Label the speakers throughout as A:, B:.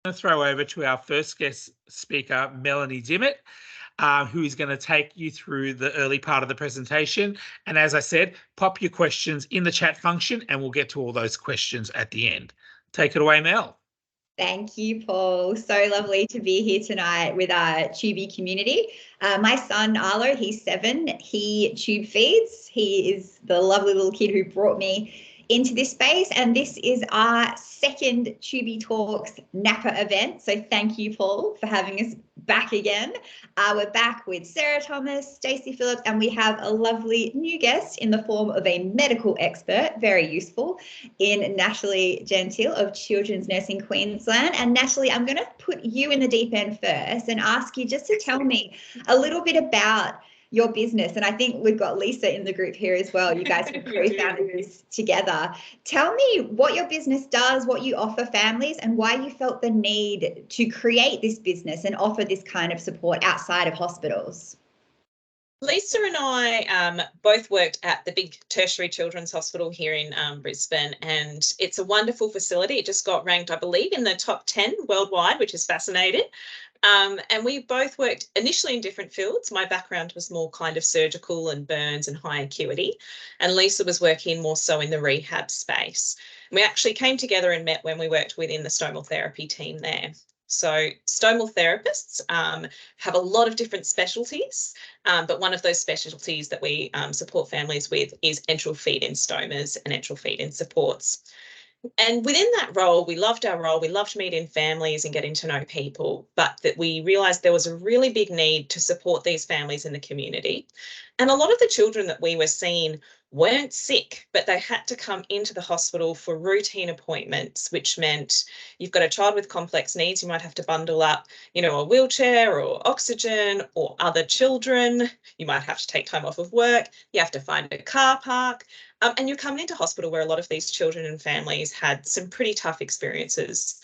A: going to throw over to our first guest speaker, Melanie Dimmitt, who is going to take you through the early part of the presentation. And as I said, pop your questions in the chat function and we'll get to all those questions at the end. Take it away, Mel.
B: Thank you, Paul. So lovely to be here tonight with our Tubie community. My son, Arlo, he's 7. He tube feeds. He is the lovely little kid who brought me into this space. And this is our second Tubie Talks Napa event. So thank you, Paul, for having us back again. We're back with Sarah Thomas, Stacey Phillips, and we have a lovely new guest in the form of a medical expert, very useful, in Natalie Gentile of Children's Nursing Queensland. And Natalie, I'm going to put you in the deep end first and ask you just to tell me a little bit about your business. And I think we've got Lisa in the group here as well. You guys have co-founded this together. Tell me what your business does, what you offer families, and why you felt the need to create this business and offer this kind of support outside of hospitals.
C: Lisa and I both worked at the big tertiary children's hospital here in Brisbane, and it's a wonderful facility. It just got ranked, I believe, in the top 10 worldwide, which is fascinating. And we both worked initially in different fields. My background was more kind of surgical and burns and high acuity, and Lisa was working more so in the rehab space. And we actually came together and met when we worked within the stomal therapy team there. So stomal therapists have a lot of different specialties, but one of those specialties that we support families with is enteral feed-in stomas and enteral feed-in supports. And within that role, we loved our role. We loved meeting families and getting to know people, but that we realised there was a really big need to support these families in the community. And a lot of the children that we were seeing weren't sick, but they had to come into the hospital for routine appointments, which meant you've got a child with complex needs, you might have to bundle up, a wheelchair or oxygen or other children. You might have to take time off of work. You have to find a car park. And you're coming into hospital where a lot of these children and families had some pretty tough experiences.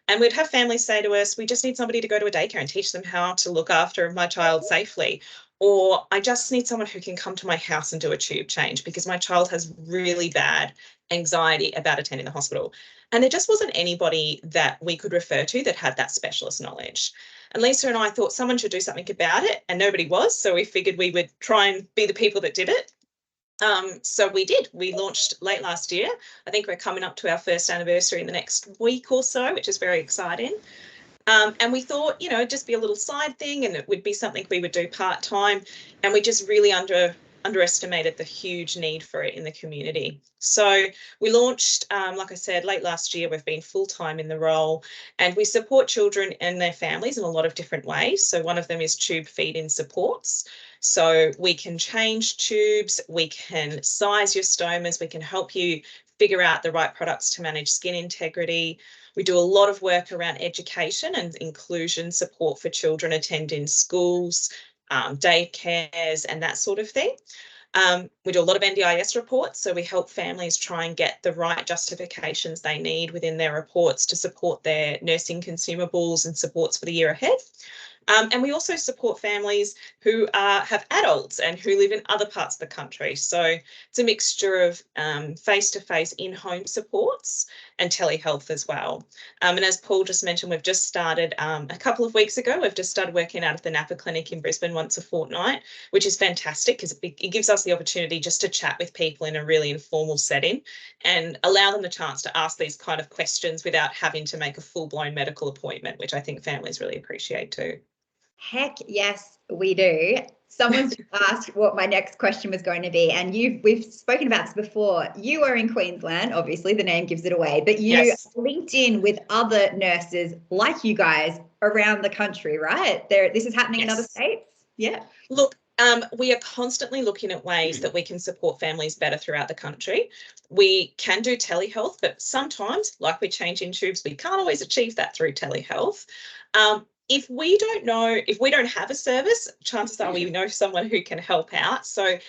C: And we'd have families say to us, we just need somebody to go to a daycare and teach them how to look after my child safely. Or I just need someone who can come to my house and do a tube change because my child has really bad anxiety about attending the hospital. And there just wasn't anybody that we could refer to that had that specialist knowledge. And Lisa and I thought someone should do something about it, and nobody was. So we figured we would try and be the people that did it. So we did. We launched late last year. I think we're coming up to our first anniversary in the next week or so, which is very exciting. And we thought, it'd just be a little side thing and it would be something we would do part-time. And we just really underestimated the huge need for it in the community. So we launched, like I said, late last year. We've been full-time in the role, and we support children and their families in a lot of different ways. So one of them is tube feed-in supports. So we can change tubes, we can size your stomas, we can help you figure out the right products to manage skin integrity. We do a lot of work around education and inclusion support for children attending schools, daycares and that sort of thing. We do a lot of NDIS reports, so we help families try and get the right justifications they need within their reports to support their nursing consumables and supports for the year ahead. And we also support families who have adults and who live in other parts of the country. So it's a mixture of face-to-face in-home supports and telehealth as well. And as Paul just mentioned, we've just started a couple of weeks ago, we've just started working out of the Napa clinic in Brisbane once a fortnight, which is fantastic because it gives us the opportunity just to chat with people in a really informal setting and allow them the chance to ask these kind of questions without having to make a full-blown medical appointment, which I think families really appreciate too.
B: Heck yes, we do. Someone's asked what my next question was going to be, and we've spoken about this before. You are in Queensland, obviously, the name gives it away, but you linked in with other nurses like you guys around the country, right? This is happening in other states? Yeah.
C: Look, we are constantly looking at ways that we can support families better throughout the country. We can do telehealth, but sometimes, like we change in tubes, we can't always achieve that through telehealth. If we don't have a service, chances are we know someone who can help out. So,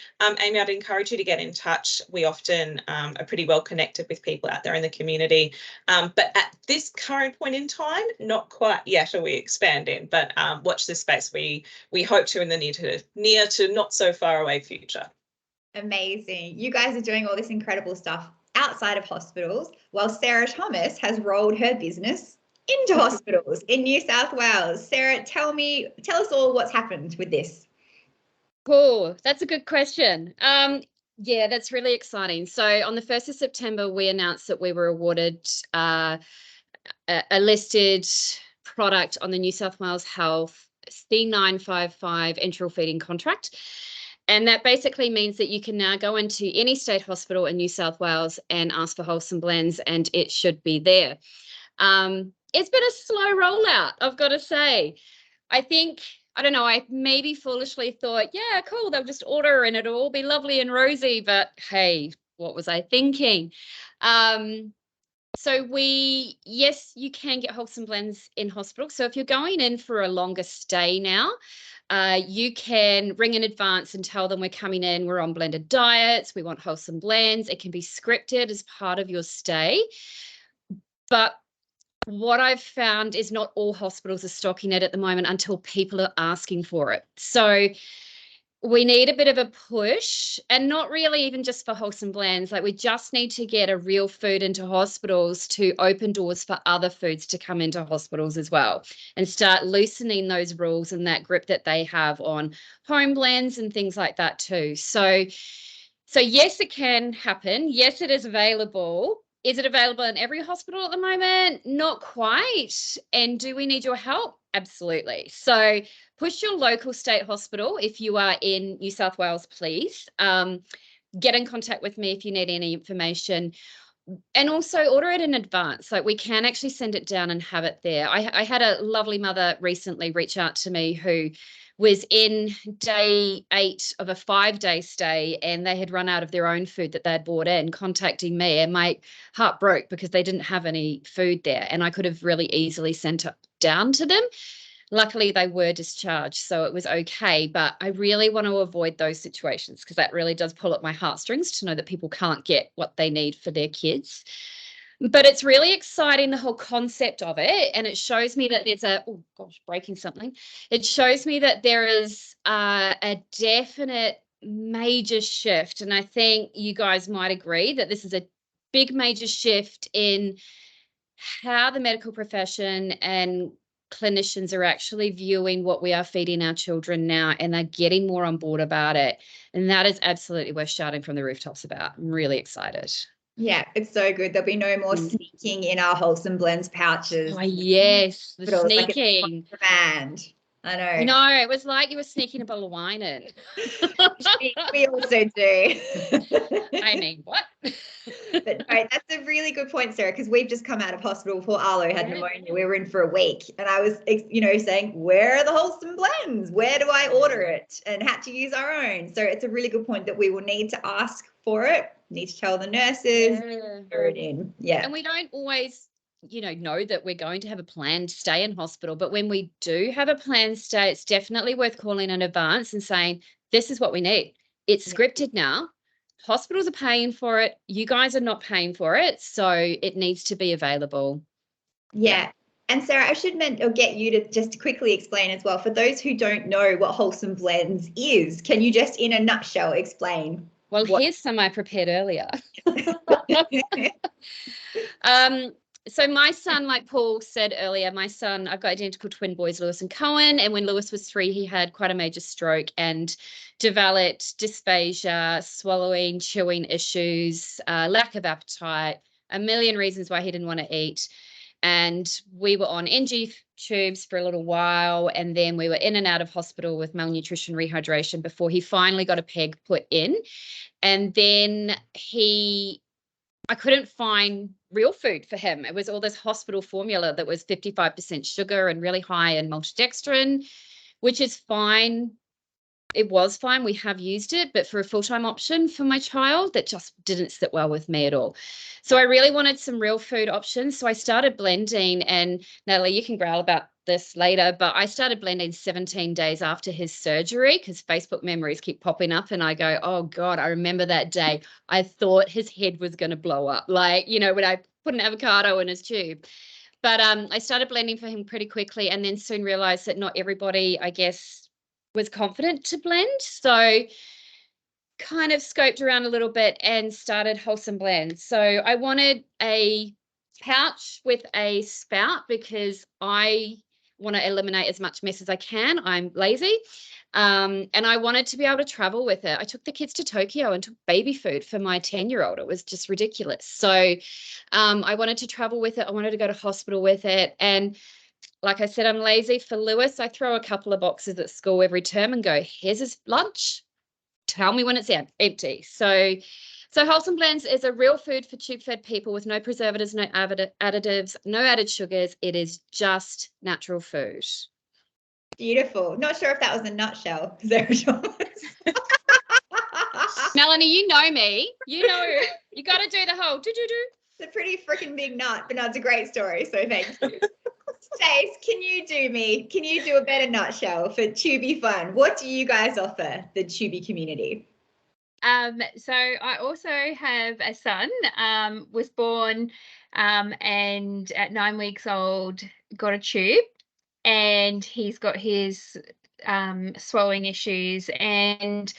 C: Amy, I'd encourage you to get in touch. We often are pretty well connected with people out there in the community. But at this current point in time, not quite yet are we expanding, but watch this space. We hope to in the near to not so far away future.
B: Amazing. You guys are doing all this incredible stuff outside of hospitals, while Sarah Thomas has rolled her business into hospitals in New South Wales. Sarah, tell us all what's happened with this.
D: Cool. That's a good question. Yeah, that's really exciting. So on the 1st of September, we announced that we were awarded a listed product on the New South Wales Health C955 enteral feeding contract. And that basically means that you can now go into any state hospital in New South Wales and ask for wholesome blends, and it should be there. It's been a slow rollout, I've got to say. I think, I don't know, I maybe foolishly thought, yeah, cool, they'll just order and it'll all be lovely and rosy. But hey, what was I thinking? So yes, you can get wholesome blends in hospital. So if you're going in for a longer stay now, you can ring in advance and tell them we're coming in, we're on blended diets, we want wholesome blends. It can be scripted as part of your stay. But what I've found is not all hospitals are stocking it at the moment until people are asking for it. So we need a bit of a push, and not really even just for wholesome blends. Like, we just need to get a real food into hospitals to open doors for other foods to come into hospitals as well, and start loosening those rules and that grip that they have on home blends and things like that too. So yes, it can happen. Yes, it is available. Is it available in every hospital at the moment? Not quite. And do we need your help? Absolutely. So push your local state hospital if you are in New South Wales, please. Get in contact with me if you need any information. And also order it in advance. Like, we can actually send it down and have it there. I had a lovely mother recently reach out to me who was in day 8 of a 5-day stay, and they had run out of their own food that they'd bought in, contacting me, and my heart broke because they didn't have any food there, and I could have really easily sent it down to them. Luckily, they were discharged, so it was okay. But I really want to avoid those situations, because that really does pull at my heartstrings to know that people can't get what they need for their kids. But it's really exciting, the whole concept of it. And it shows me that there's breaking something. It shows me that there is a definite major shift. And I think you guys might agree that this is a big major shift in how the medical profession and clinicians are actually viewing what we are feeding our children now, and they're getting more on board about it. And that is absolutely worth shouting from the rooftops about. I'm really excited.
B: Yeah, it's so good. There'll be no more sneaking in our wholesome blends pouches.
D: Oh, yes, the
B: But
D: sneaking.
B: Like I know.
D: No, it was like you were sneaking a bottle of wine in.
B: we also do.
D: I mean, what?
B: But no, that's a really good point, Sarah, because we've just come out of hospital before Arlo had pneumonia. We were in for a week, and I was, saying, where are the wholesome blends? Where do I order it? And had to use our own. So it's a really good point that we will need to ask for it, need to tell the nurses, order it in. Yeah.
D: And we don't always, know that we're going to have a planned stay in hospital. But when we do have a planned stay, it's definitely worth calling in advance and saying, this is what we need. It's scripted now. Hospitals are paying for it. You guys are not paying for it. So it needs to be available.
B: Yeah. And Sarah, I should get you to just quickly explain as well, for those who don't know what wholesome blends is, can you just in a nutshell explain?
D: Well, here's some I prepared earlier. So my son, like Paul said earlier, I've got identical twin boys, Lewis and Cohen. And when Lewis was 3, he had quite a major stroke and developed dysphagia, swallowing, chewing issues, lack of appetite, a million reasons why he didn't want to eat. And we were on NG tubes for a little while, and then we were in and out of hospital with malnutrition, rehydration before he finally got a peg put in. And then I couldn't find real food for him. It was all this hospital formula that was 55% sugar and really high in maltodextrin, which is fine. It was fine. We have used it, but for a full-time option for my child, that just didn't sit well with me at all. So I really wanted some real food options. So I started blending, and Natalie, you can growl about this later, but I started blending 17 days after his surgery, because Facebook memories keep popping up and I go, oh God, I remember that day. I thought his head was going to blow up, like, when I put an avocado in his tube. But I started blending for him pretty quickly, and then soon realized that not everybody, I guess, was confident to blend. So kind of scoped around a little bit and started wholesome blends. So I wanted a pouch with a spout because I want to eliminate as much mess as I can. I'm lazy. And I wanted to be able to travel with it. I took the kids to Tokyo and took baby food for my 10-year-old. It was just ridiculous. So I wanted to travel with it. I wanted to go to hospital with it. And like I said, I'm lazy. For Lewis, I throw a couple of boxes at school every term and go, here's his lunch. Tell me when it's empty. So Wholesome Blends is a real food for tube-fed people with no preservatives, no additives, no added sugars. It is just natural food.
B: Beautiful. Not sure if that was a nutshell, Sarah Thomas.
D: Melanie, you know me. You know you got to do the whole do-do-do.
B: It's a pretty freaking big nut, but no, it's a great story, so thank you. Stace, can you do a better nutshell for Tubie Fun? What do you guys offer the Tubie community?
E: So I also have a son, was born and at 9 weeks old got a tube, and he's got his swallowing issues, and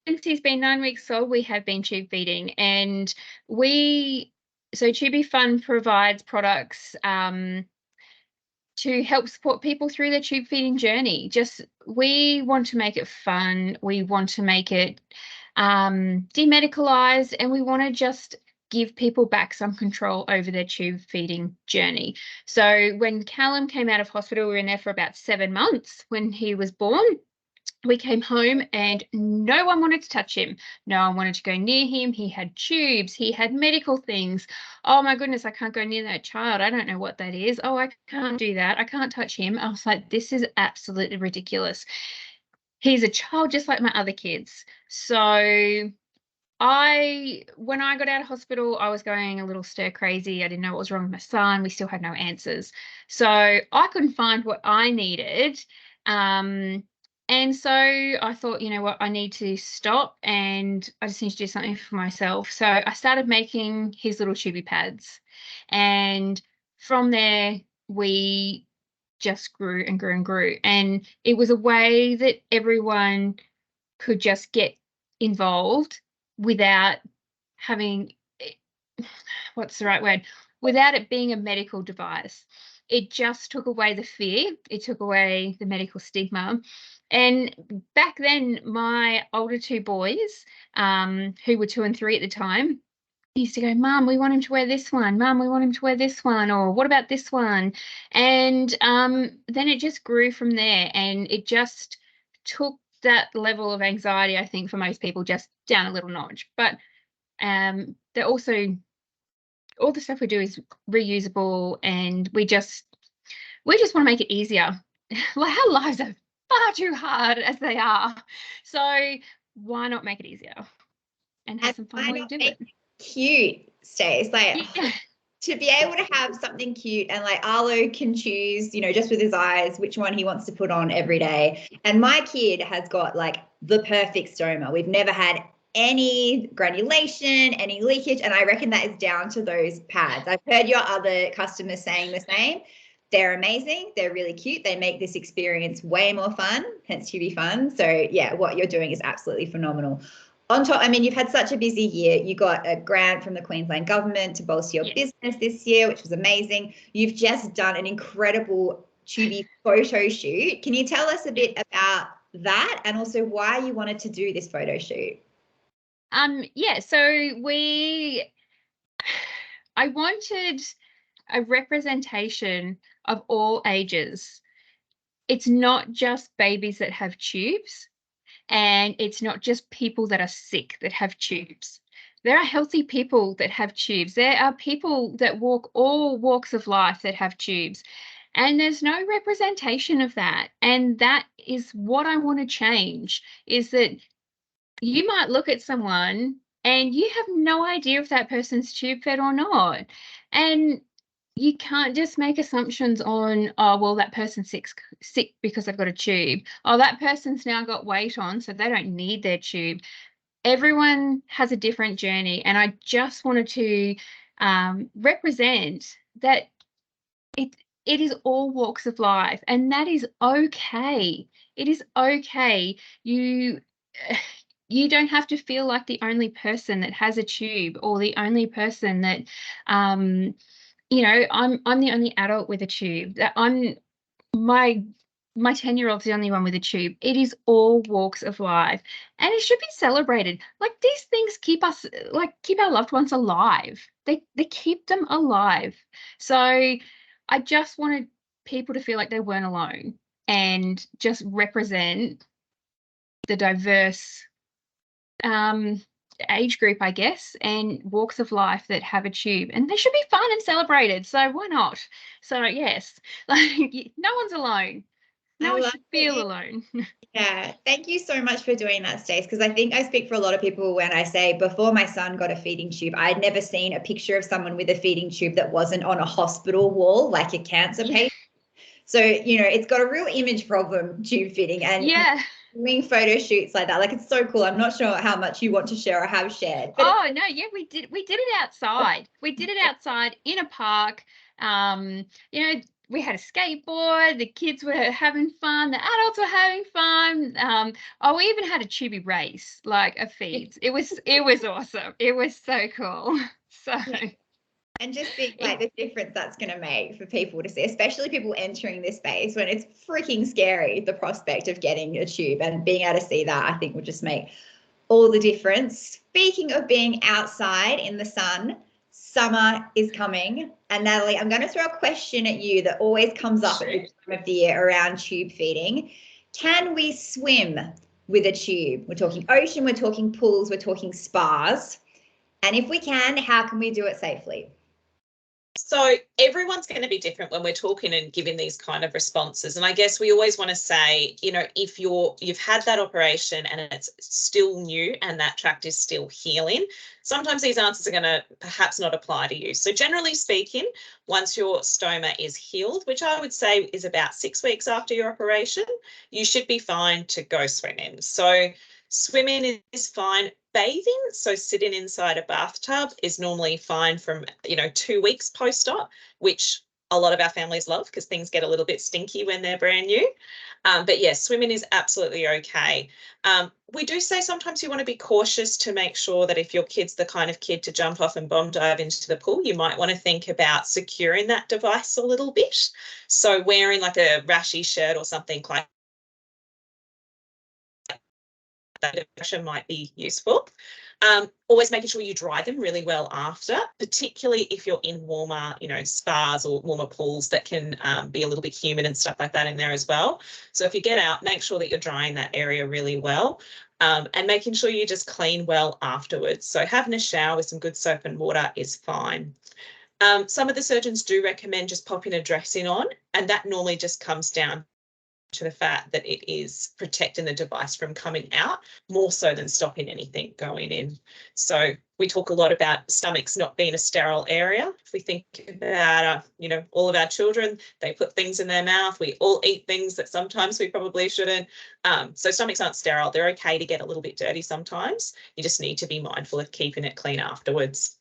E: since he's been 9 weeks old we have been tube feeding, and so Tubie Fun provides products to help support people through their tube feeding journey. We want to make it fun, we want to make it demedicalized, and we want to just give people back some control over their tube feeding journey. So when Callum came out of hospital, we were in there for about 7 months. When he was born, we came home and no one wanted to touch him. No one wanted to go near him. He had tubes, he had medical things. Oh my goodness, I can't go near that child. I don't know what that is. Oh, I can't do that. I can't touch him. I was like, this is absolutely ridiculous. He's a child just like my other kids. So when I got out of hospital, I was going a little stir crazy. I didn't know what was wrong with my son. We still had no answers. So I couldn't find what I needed. And so I thought, you know what, I need to stop and I just need to do something for myself. So I started making his little Tubie pads. And from there, we just grew and grew and grew. And it was a way that everyone could just get involved without having, what's the right word, without it being a medical device. It just took away the fear. It took away the medical stigma. And back then, my older 2 boys, who were 2 and 3 at the time, used to go, Mum, we want him to wear this one. Mum, we want him to wear this one. Or what about this one? And then it just grew from there. And it just took that level of anxiety, I think, for most people, just down a little notch. But they're also, all the stuff we do is reusable, and we just want to make it easier. Like, our lives are far too hard as they are. So why not make it easier and have some fun while you do it?
B: Cute, Stace. Like,
E: Yeah.
B: to be able to have something cute, and like Arlo can choose, you know, just with his eyes, which one he wants to put on every day. And my kid has got like the perfect stoma. We've never had any granulation, any leakage, and I reckon that is down to those pads. I've heard your other customers saying the same. They're amazing. They're really cute. They make this experience way more fun, hence Tubie Fun. So yeah, what you're doing is absolutely phenomenal. On top, I mean, you've had such a busy year. You got a grant from the Queensland government to bolster your business this year, which was amazing. You've just done an incredible Tubie photo shoot. Can you tell us a bit about that, and also why you wanted to do this photo shoot?
E: Yeah, so I wanted a representation of all ages. It's not just babies that have tubes, and it's not just people that are sick that have tubes. There are healthy people that have tubes. There are people that walk all walks of life that have tubes, and there's no representation of that. And that is what I want to change, is that you might look at someone and you have no idea if that person's tube fed or not. And you can't just make assumptions on, oh, well, that person's sick because they've got a tube. Oh, that person's now got weight on, so they don't need their tube. Everyone has a different journey. And I just wanted to represent that it is all walks of life, and that is okay. It is okay. You don't have to feel like the only person that has a tube, or the only person that you know, I'm the only adult with a tube. That my 10-year-old's the only one with a tube. It is all walks of life, and it should be celebrated. Like, these things keep our loved ones alive. They keep them alive. So I just wanted people to feel like they weren't alone and just represent the diverse age group, I guess, and walks of life that have a tube, and they should be fun and celebrated. So why not? So yes, like, no one's alone. No one should feel alone.
B: Yeah, thank you so much for doing that, Stace, because I think I speak for a lot of people when I say before my son got a feeding tube, I'd never seen a picture of someone with a feeding tube that wasn't on a hospital wall, like a cancer patient. So, you know, it's got a real image problem, tube feeding, and doing photo shoots like that. Like, it's so cool. I'm not sure how much you want to share or have shared. But
E: oh no, yeah, we did it outside. We did it outside in a park. You know, we had a skateboard, the kids were having fun, the adults were having fun. We even had a Tubie race, like a feeds. It was awesome. It was so cool. So
B: and just think like the difference that's going to make for people to see, especially people entering this space when it's freaking scary, the prospect of getting a tube, and being able to see that, I think, will just make all the difference. Speaking of being outside in the sun, summer is coming. And Natalie, I'm going to throw a question at you that always comes up at this time of the year around tube feeding. Can we swim with a tube? We're talking ocean, we're talking pools, we're talking spas. And if we can, how can we do it safely?
C: So everyone's going to be different when we're talking and giving these kind of responses. And I guess we always want to say, you know, if you've had that operation and it's still new and that tract is still healing, sometimes these answers are going to perhaps not apply to you. So generally speaking, once your stoma is healed, which I would say is about 6 weeks after your operation, you should be fine to go swimming. So swimming is fine. Bathing, so sitting inside a bathtub, is normally fine from 2 weeks post-op, which a lot of our families love because things get a little bit stinky when they're brand new. But yes, swimming is absolutely okay. We do say sometimes you want to be cautious to make sure that if your kid's the kind of kid to jump off and bomb dive into the pool, you might want to think about securing that device a little bit. So wearing like a rashy shirt or something like that might be useful. Always making sure you dry them really well after, particularly if you're in warmer, spas or warmer pools that can be a little bit humid and stuff like that in there as well. So if you get out, make sure that you're drying that area really well, and making sure you just clean well afterwards. So having a shower with some good soap and water is fine. Some of the surgeons do recommend just popping a dressing on, and that normally just comes down to the fact that it is protecting the device from coming out more so than stopping anything going in. So we talk a lot about stomachs not being a sterile area. If we think about, all of our children, they put things in their mouth. We all eat things that sometimes we probably shouldn't. So stomachs aren't sterile. They're okay to get a little bit dirty sometimes. You just need to be mindful of keeping it clean afterwards.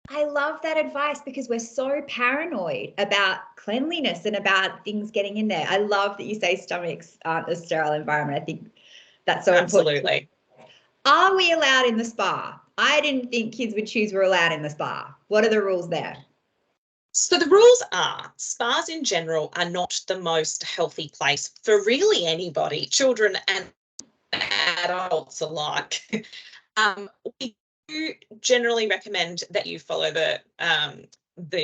B: I love that advice because we're so paranoid about cleanliness and about things getting in there. I love that you say stomachs aren't a sterile environment. I think that's so important.
C: Absolutely.
B: Are we allowed in the spa? I didn't think kids with tubes were allowed in the spa. What are the rules there?
C: So the rules are, spas in general are not the most healthy place for really anybody, children and adults alike. We do generally recommend that you follow the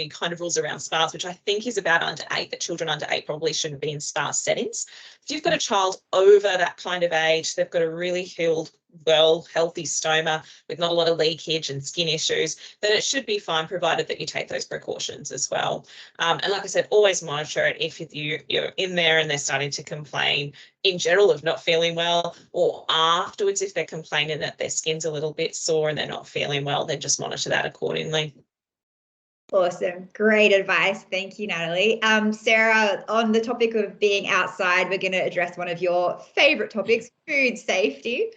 C: kind of rules around spas, which I think is about under 8, that children under 8 probably shouldn't be in spa settings. If you've got a child over that kind of age, they've got a really healed, well, healthy stoma with not a lot of leakage and skin issues, then it should be fine, provided that you take those precautions as well. And like I said, always monitor it if you're in there and they're starting to complain in general of not feeling well, or afterwards if they're complaining that their skin's a little bit sore and they're not feeling well, then just monitor that accordingly.
B: Awesome. Great advice. Thank you, Natalie. Sarah, on the topic of being outside, we're going to address one of your favorite topics, food safety.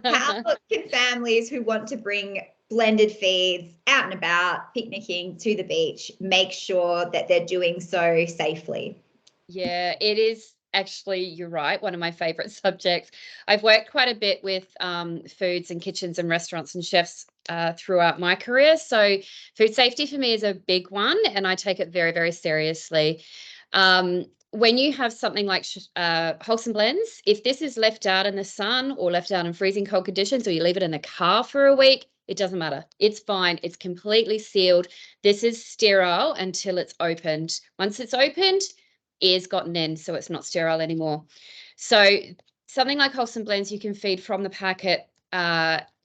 B: How can families who want to bring blended feeds out and about, picnicking to the beach, make sure that they're doing so safely?
D: Yeah, it is actually, you're right, one of my favorite subjects. I've worked quite a bit with foods and kitchens and restaurants and chefs throughout my career. So food safety for me is a big one, and I take it very, very seriously. When you have something like wholesome blends, if this is left out in the sun or left out in freezing cold conditions, or you leave it in the car for a week, it doesn't matter. It's fine. It's completely sealed. This is sterile until it's opened. Once it's opened, air's gotten in, so it's not sterile anymore. So something like wholesome blends, you can feed from the packet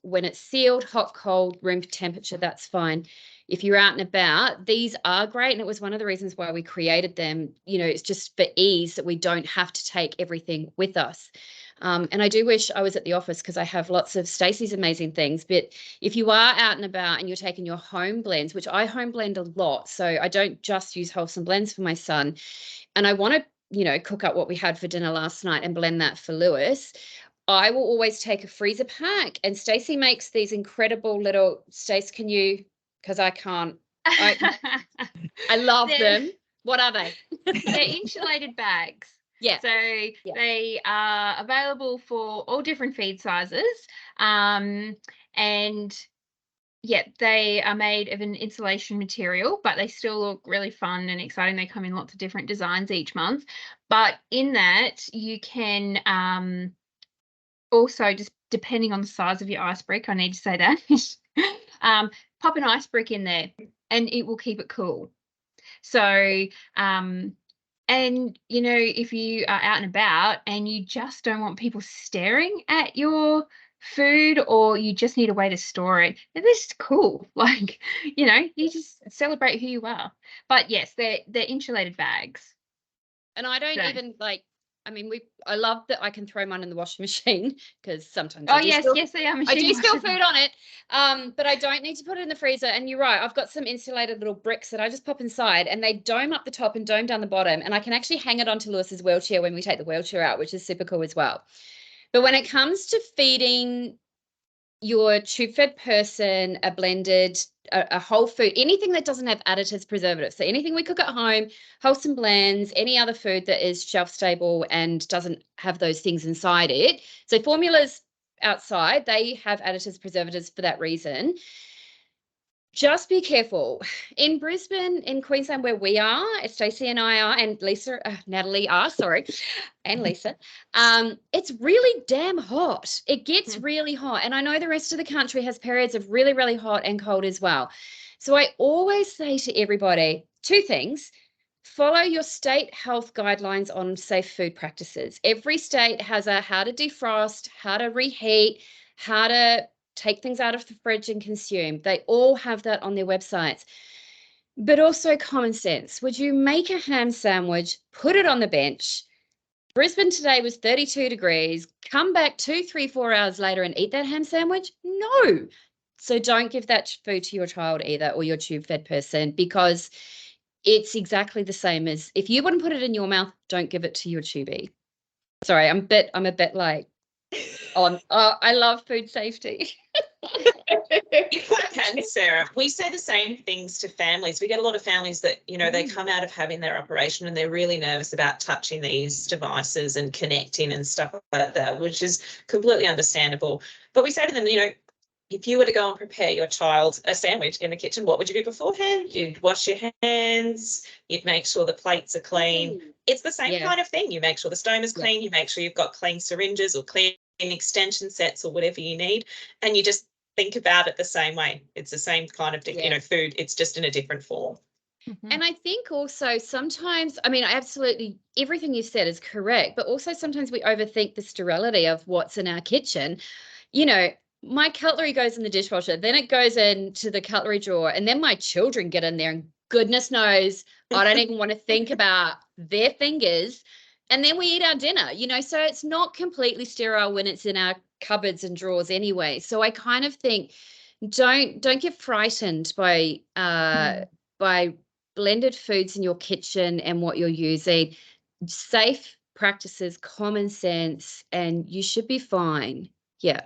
D: when it's sealed, hot, cold, room temperature, that's fine. If you're out and about, these are great. And it was one of the reasons why we created them. You know, it's just for ease that we don't have to take everything with us. And I do wish I was at the office, because I have lots of Stacey's amazing things. But if you are out and about and you're taking your home blends, which I home blend a lot, so I don't just use wholesome blends for my son, and I want to, you know, cook up what we had for dinner last night and blend that for Lewis, I will always take a freezer pack. And Stacey makes these incredible little, Stace, can you, because I can't, I love them. What are they?
E: They're insulated bags.
D: Yeah.
E: So they are available for all different feed sizes. And yeah, they are made of an insulation material, but they still look really fun and exciting. They come in lots of different designs each month. But in that, you can also, just depending on the size of your ice brick, I need to say that, pop an ice brick in there and it will keep it cool. So, and, you know, if you are out and about and you just don't want people staring at your food, or you just need a way to store it, this is cool. Like, you know, you just celebrate who you are. But yes, they're insulated bags.
D: And I don't even like, I mean, I love that I can throw mine in the washing machine, because sometimes
E: yes, they are machine
D: I do spill
E: washable.
D: food on it, but I don't need to put it in the freezer. And you're right, I've got some insulated little bricks that I just pop inside, and they dome up the top and dome down the bottom, and I can actually hang it onto Lewis's wheelchair when we take the wheelchair out, which is super cool as well. But when it comes to feeding your tube-fed person a blended, a whole food, anything that doesn't have additives, preservatives, so anything we cook at home, wholesome blends, any other food that is shelf stable and doesn't have those things inside it. So formulas outside, they have additives, preservatives for that reason. Just be careful. In Brisbane, in Queensland, where we are, Stacey and I are, and Lisa, Natalie are, sorry, and Lisa, it's really damn hot. It gets really hot. And I know the rest of the country has periods of really, really hot and cold as well. So I always say to everybody, two things. Follow your state health guidelines on safe food practices. Every state has a how to defrost, how to reheat, how to take things out of the fridge and consume. They all have that on their websites. But also common sense. Would you make a ham sandwich, put it on the bench? Brisbane today was 32 degrees. Come back 2, 3, 4 hours later and eat that ham sandwich? No. So don't give that food to your child either, or your tube-fed person, because it's exactly the same as, if you wouldn't put it in your mouth, don't give it to your tubie. Sorry, I'm a bit like, I love food safety.
C: If I can, Sarah, we say the same things to families. We get a lot of families that, you know, they come out of having their operation and they're really nervous about touching these devices and connecting and stuff like that, which is completely understandable. But we say to them, you know, if you were to go and prepare your child a sandwich in the kitchen, what would you do beforehand? You'd wash your hands, you'd make sure the plates are clean. It's the same kind of thing. You make sure the stone is clean, you make sure you've got clean syringes or clean extension sets or whatever you need, and you just think about it the same way. It's the same kind of, you know, food. It's just in a different form.
D: And I think also sometimes, I mean, absolutely everything you said is correct, but also sometimes we overthink the sterility of what's in our kitchen. You know, my cutlery goes in the dishwasher, then it goes into the cutlery drawer, and then my children get in there, and goodness knows, I don't even want to think about their fingers. And then we eat our dinner, you know, so it's not completely sterile when it's in our cupboards and drawers anyway. So I kind of think don't get frightened by blended foods in your kitchen and what you're using. Safe practices, common sense, and you should be fine. Yeah.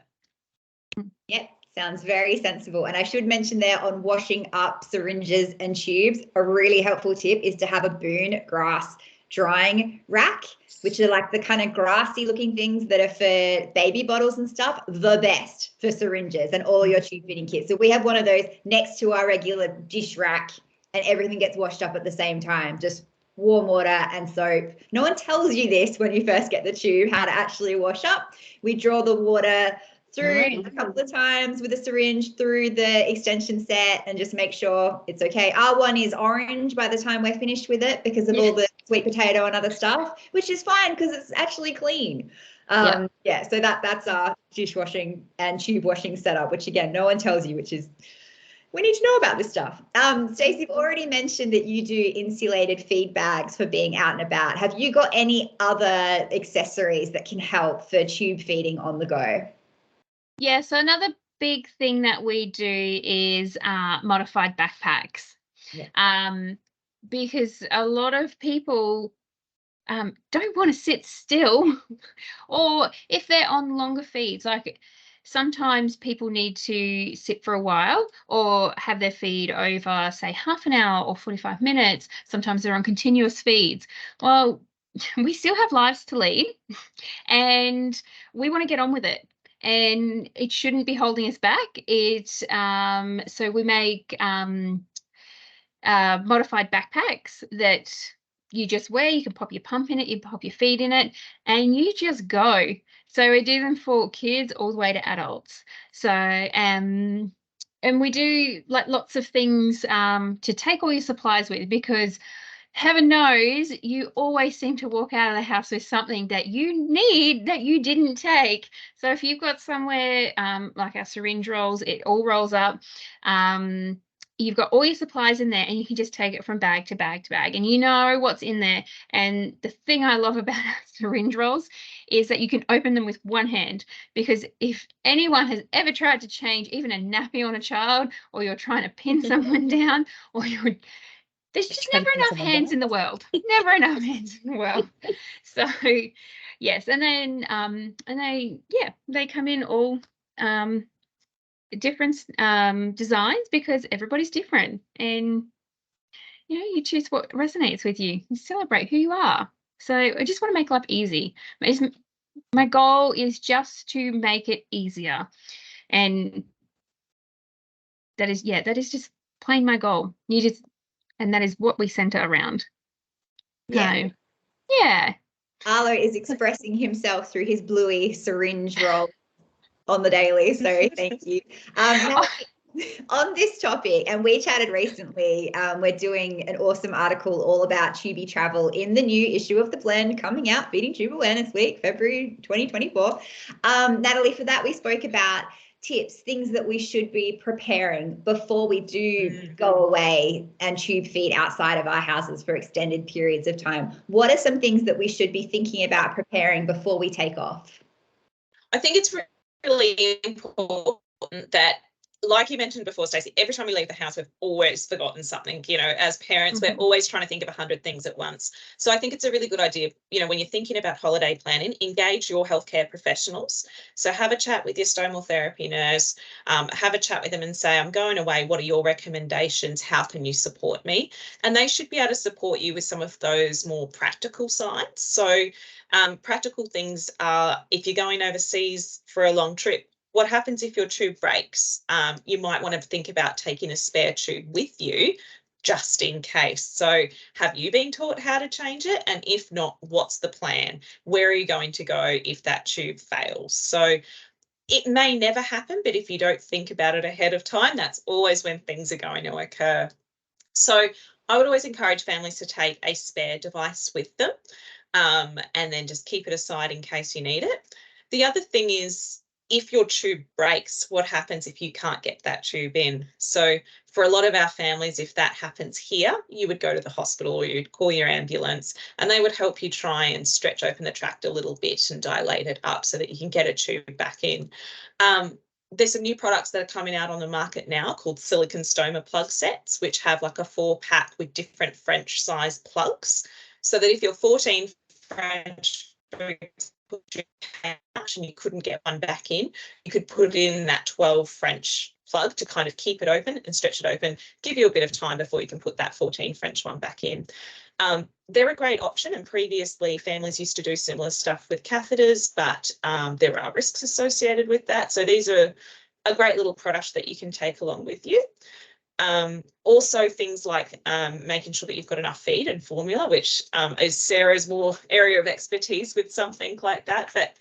B: Yep, sounds very sensible. And I should mention there, on washing up syringes and tubes, a really helpful tip is to have a Boone grass drying rack, which are like the kind of grassy looking things that are for baby bottles and stuff, the best for syringes and all your tube feeding kits. So we have one of those next to our regular dish rack, and everything gets washed up at the same time, just warm water and soap. No one tells you this when you first get the tube, how to actually wash up. We draw the water through a couple of times with a syringe through the extension set and just make sure it's okay. Our one is orange by the time we're finished with it because of all the sweet potato and other stuff, which is fine because it's actually clean. Yeah, so that's our dishwashing and tube washing setup, which again, no one tells you, which is, we need to know about this stuff. Stacey, you've already mentioned that you do insulated feed bags for being out and about. Have you got any other accessories that can help for tube feeding on the go?
E: Yeah, so another big thing that we do is modified backpacks. Because a lot of people don't want to sit still, or if they're on longer feeds, like sometimes people need to sit for a while or have their feed over, say, half an hour or 45 minutes. Sometimes they're on continuous feeds. Well, we still have lives to lead and we want to get on with it. And it shouldn't be holding us back. So we make modified backpacks that you just wear. You can pop your pump in it, you pop your feed in it, and you just go. So we do them for kids all the way to adults. So and we do like lots of things to take all your supplies with, because heaven knows you always seem to walk out of the house with something that you need that you didn't take. So if you've got somewhere like our syringe rolls, it all rolls up. You've got all your supplies in there and you can just take it from bag to bag to bag and you know what's in there. And the thing I love about our syringe rolls is that you can open them with one hand, because if anyone has ever tried to change even a nappy on a child, or you're trying to pin someone down, or there's just never enough hands in the world. Never enough hands in the world. So yes, and then they come in all different designs, because everybody's different, and you choose what resonates with you. You celebrate who you are. So I just want to make life easy. My goal is just to make it easier, and that is just plain my goal. And that is what we center around.
B: Yeah.
E: So, yeah.
B: Arlo is expressing himself through his bluey syringe roll on the daily. So thank you. Now, on this topic, and we chatted recently, we're doing an awesome article all about Tubie travel in the new issue of The Blend coming out, Feeding Tube Awareness Week, February 2024. Natalie, for that, we spoke about tips, things that we should be preparing before we do go away and tube feed outside of our houses for extended periods of time. What are some things that we should be thinking about preparing before we take off?
C: I think it's really important that, like you mentioned before, Stacey, every time we leave the house, we've always forgotten something. As parents, we're always trying to think of 100 things at once. So I think it's a really good idea, when you're thinking about holiday planning, engage your healthcare professionals. So have a chat with your stomal therapy nurse, have a chat with them and say, I'm going away. What are your recommendations? How can you support me? And they should be able to support you with some of those more practical sides. So practical things are, if you're going overseas for a long trip, what happens if your tube breaks? You might want to think about taking a spare tube with you just in case. So have you been taught how to change it? And if not, what's the plan? Where are you going to go if that tube fails? So it may never happen, but if you don't think about it ahead of time, that's always when things are going to occur. So I would always encourage families to take a spare device with them, and then just keep it aside in case you need it. The other thing is, if your tube breaks, what happens if you can't get that tube in? So for a lot of our families, if that happens here, you would go to the hospital or you'd call your ambulance and they would help you try and stretch open the tract a little bit and dilate it up so that you can get a tube back in. There's some new products that are coming out on the market now called silicone stoma plug sets, which have like a 4-pack with different French size plugs, so that if you're 14 French and you couldn't get one back in, you could put in that 12 French plug to kind of keep it open and stretch it open, give you a bit of time before you can put that 14 French one back in. They're a great option, and previously families used to do similar stuff with catheters, but there are risks associated with that. So these are a great little product that you can take along with you. Also things like making sure that you've got enough feed and formula, which is Sarah's more area of expertise with something like that. But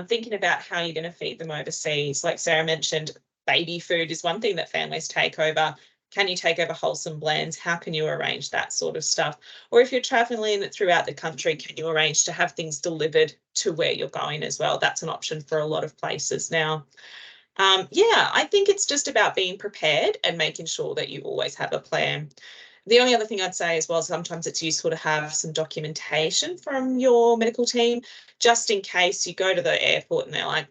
C: thinking about how you're going to feed them overseas, like Sarah mentioned, baby food is one thing that families take over. Can you take over wholesome blends? How can you arrange that sort of stuff? Or if you're traveling throughout the country, can you arrange to have things delivered to where you're going as well? That's an option for a lot of places now. Yeah, I think it's just about being prepared and making sure that you always have a plan. The only other thing I'd say as well, sometimes it's useful to have some documentation from your medical team, just in case you go to the airport and they're like,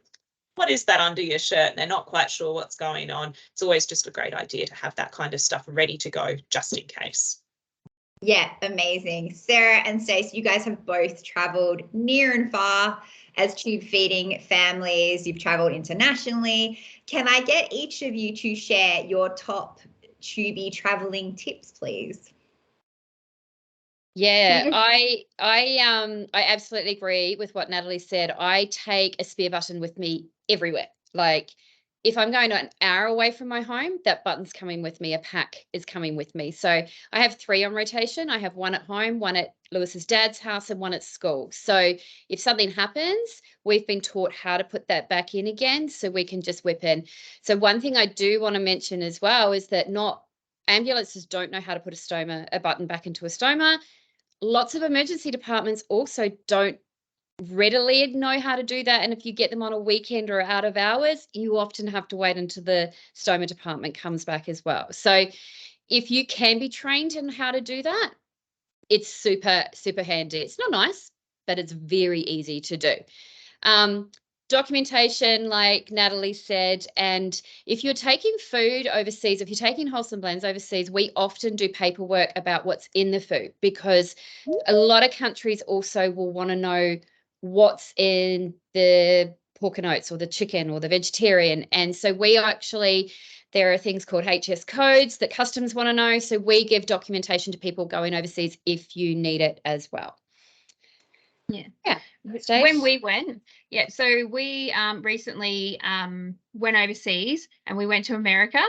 C: what is that under your shirt? And they're not quite sure what's going on. It's always just a great idea to have that kind of stuff ready to go just in case.
B: Yeah, amazing. Sarah and Stacey, you guys have both traveled near and far as tube feeding families. You've traveled internationally. Can I get each of you to share your top Tubie traveling tips, please?
D: Yeah, I absolutely agree with what Natalie said. I take a spare button with me everywhere. Like if I'm going an hour away from my home, that button's coming with me. A pack is coming with me. So I have 3 on rotation. I have 1 at home, 1 at Lewis's dad's house, and 1 at school. So if something happens, we've been taught how to put that back in again, so we can just whip in. So one thing I do want to mention as well is that not ambulances don't know how to put a button back into a stoma. Lots of emergency departments also don't readily know how to do that. And if you get them on a weekend or out of hours, you often have to wait until the stoma department comes back as well. So if you can be trained in how to do that, it's super, super handy. It's not nice, but it's very easy to do. Documentation, like Natalie said, and if you're taking food overseas, if you're taking wholesome blends overseas, we often do paperwork about what's in the food, because a lot of countries also will want to know what's in the pork and oats or the chicken or the vegetarian. And so there are things called HS codes that customs want to know. So we give documentation to people going overseas if you need it as well.
E: Yeah. When we went, so we recently went overseas and we went to America.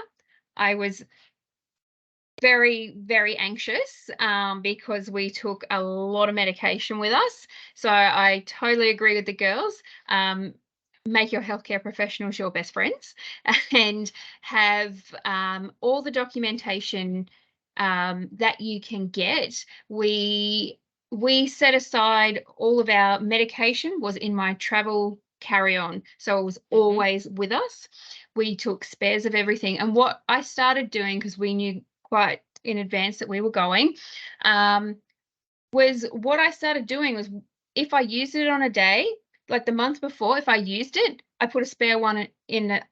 E: I was very, very anxious because we took a lot of medication with us. So I totally agree with the girls. Make your healthcare professionals your best friends and have all the documentation that you can get. We set aside all of our medication was in my travel carry-on, so it was always with us. We took spares of everything, and what I started doing, because we knew quite in advance that we were going, was what I started doing was, if I used it on a day, like the month before, if I used it, I put a spare one in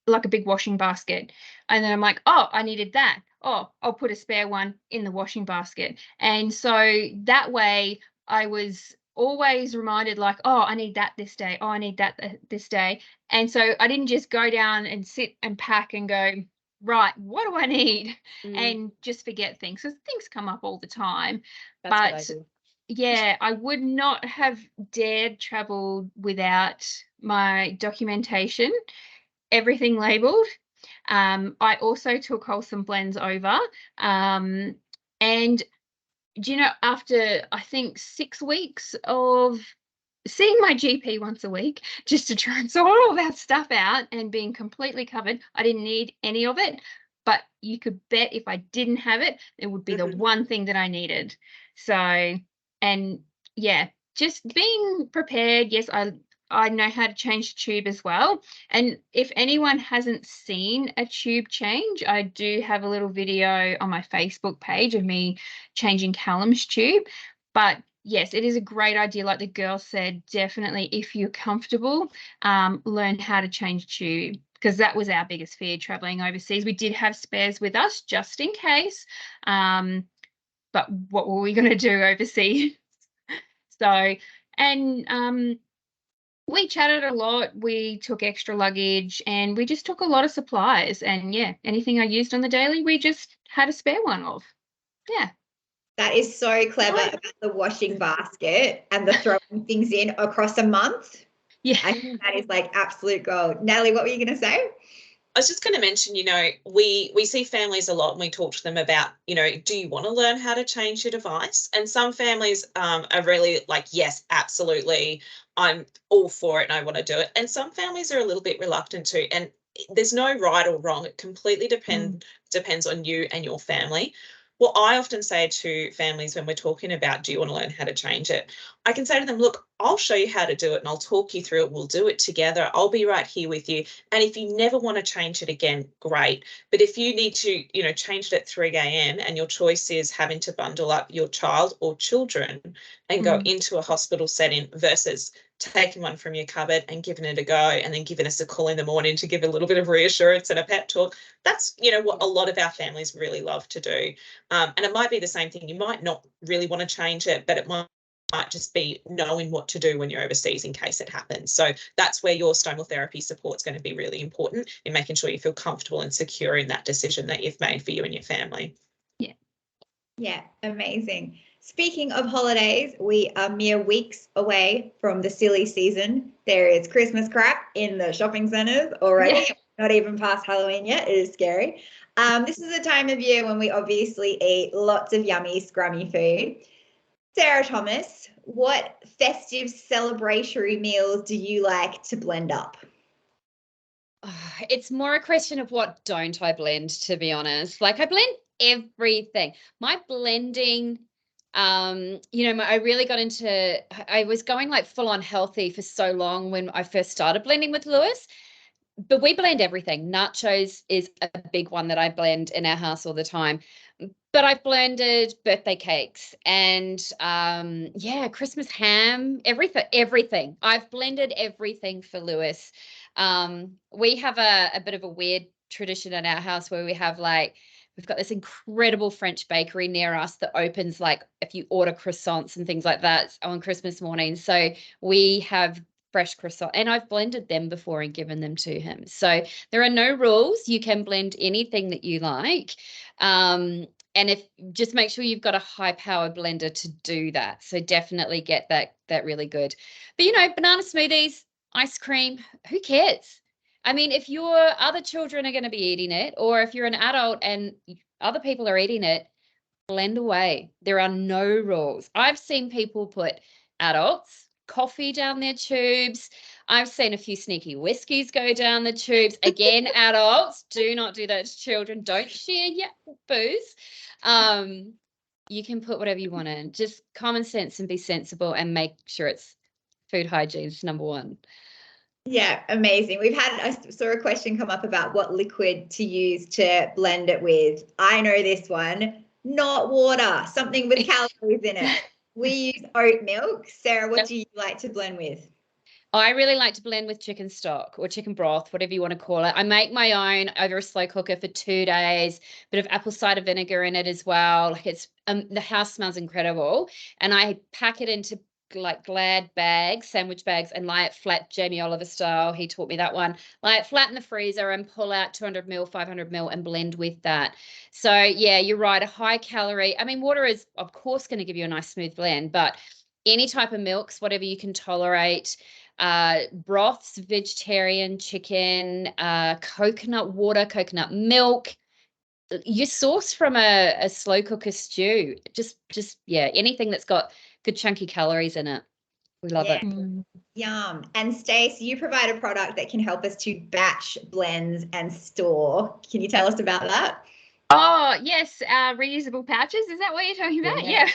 E: like a big washing basket, and then I'm like, oh, I needed that. Oh, I'll put a spare one in the washing basket. And so that way I was always reminded, like, oh, I need that this day. Oh, I need that this day. And so I didn't just go down and sit and pack and go, right, what do I need? And just forget things, because things come up all the time.
D: That's
E: but yeah, I would not have dared travel without my documentation, everything labeled. I also took wholesome blends over. And do you know, after I think 6 weeks of seeing my GP once a week just to try and sort all that stuff out and being completely covered, I didn't need any of it. But you could bet if I didn't have it, it would be the one thing that I needed. So, and yeah, just being prepared. Yes, I know how to change the tube as well. And if anyone hasn't seen a tube change, I do have a little video on my Facebook page of me changing Callum's tube. But yes, it is a great idea. Like the girl said, definitely, if you're comfortable, learn how to change tube, because that was our biggest fear traveling overseas. We did have spares with us just in case. But what were we going to do overseas? So, and we chatted a lot. We took extra luggage and we just took a lot of supplies. And yeah, anything I used on the daily, we just had a spare one of. Yeah.
B: That is so clever about the washing basket and the throwing things in across a month.
E: Yeah.
B: I think that is like absolute gold. Natalie, what were you going to say?
C: I was just going to mention, we see families a lot and we talk to them about, do you want to learn how to change your device? And some families are really like, yes, absolutely. I'm all for it and I want to do it. And some families are a little bit reluctant to. And there's no right or wrong. It completely depends on you and your family. What I often say to families when we're talking about, do you want to learn how to change it? I can say to them, look, I'll show you how to do it and I'll talk you through it. We'll do it together. I'll be right here with you. And if you never want to change it again, great. But if you need to, change it at 3 a.m. and your choice is having to bundle up your child or children and go into a hospital setting versus taking one from your cupboard and giving it a go and then giving us a call in the morning to give a little bit of reassurance and a pep talk, that's, what a lot of our families really love to do. And it might be the same thing. You might not really want to change it, but it might just be knowing what to do when you're overseas in case it happens. So that's where your stomal therapy support is going to be really important in making sure you feel comfortable and secure in that decision that you've made for you and your family.
B: Yeah, amazing. Speaking of holidays, we are mere weeks away from the silly season. There is Christmas crap in the shopping centres already.
E: Yeah.
B: Not even past Halloween yet. It is scary. This is a time of year when we obviously eat lots of yummy, scrummy food. Sarah Thomas, what festive celebratory meals do you like to blend up?
D: It's more a question of what don't I blend, to be honest. Like I blend everything. My blending, I really got into, I was going like full on healthy for so long when I first started blending with Lewis. But we blend everything. Nachos is a big one that I blend in our house all the time. But I've blended birthday cakes and Christmas ham, everything. I've blended everything for Lewis. We have a bit of a weird tradition in our house where we've got this incredible French bakery near us that opens like if you order croissants and things like that on Christmas morning. So we have fresh croissant and I've blended them before and given them to him. So there are no rules. You can blend anything that you like. And if just make sure you've got a high power blender to do that. So definitely get that really good. But banana smoothies, ice cream, who cares? I mean, if your other children are going to be eating it, or if you're an adult and other people are eating it, blend away. There are no rules. I've seen people put adults coffee down their tubes. I've seen a few sneaky whiskeys go down the tubes. Again, adults, do not do that to children. Don't share your booze. You can put whatever you want in. Just common sense and be sensible and make sure it's food hygiene is number one.
B: Yeah, amazing. I saw a question come up about what liquid to use to blend it with. I know this one, not water, something with calories in it. We use oat milk. Sarah, what do you like to blend with?
D: I really like to blend with chicken stock or chicken broth, whatever you want to call it. I make my own over a slow cooker for 2 days, bit of apple cider vinegar in it as well. Like it's the house smells incredible. And I pack it into like Glad bags, sandwich bags, and lie it flat, Jamie Oliver style. He taught me that one. Lie it flat in the freezer and pull out 200 ml, 500 ml and blend with that. So yeah, you're right. A high calorie. I mean, water is of course going to give you a nice smooth blend, but any type of milks, whatever you can tolerate, broths, vegetarian, chicken, coconut water, coconut milk, you source from a slow cooker stew. Just anything that's got good chunky calories in it. We love it.
B: Yum. And Stace, you provide a product that can help us to batch blends and store. Can you tell us about that?
E: Oh, yes, reusable pouches. Is that what you're talking about? Yeah.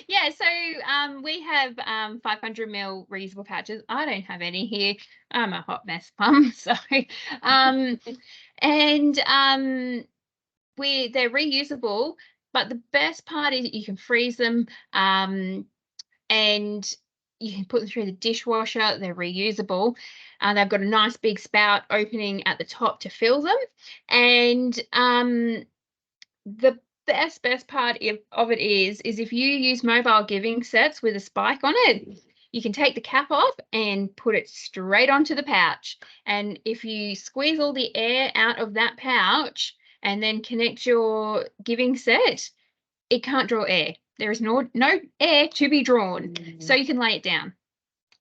E: Yeah, so we have 500 ml reusable pouches. I don't have any here. I'm a hot mess mum. So they're reusable, but the best part is you can freeze them and you can put them through the dishwasher. They're reusable. They've got a nice big spout opening at the top to fill them. And the best part of it is if you use mobile giving sets with a spike on it, you can take the cap off and put it straight onto the pouch. And if you squeeze all the air out of that pouch and then connect your giving set, it can't draw air. There is no air to be drawn, so you can lay it down.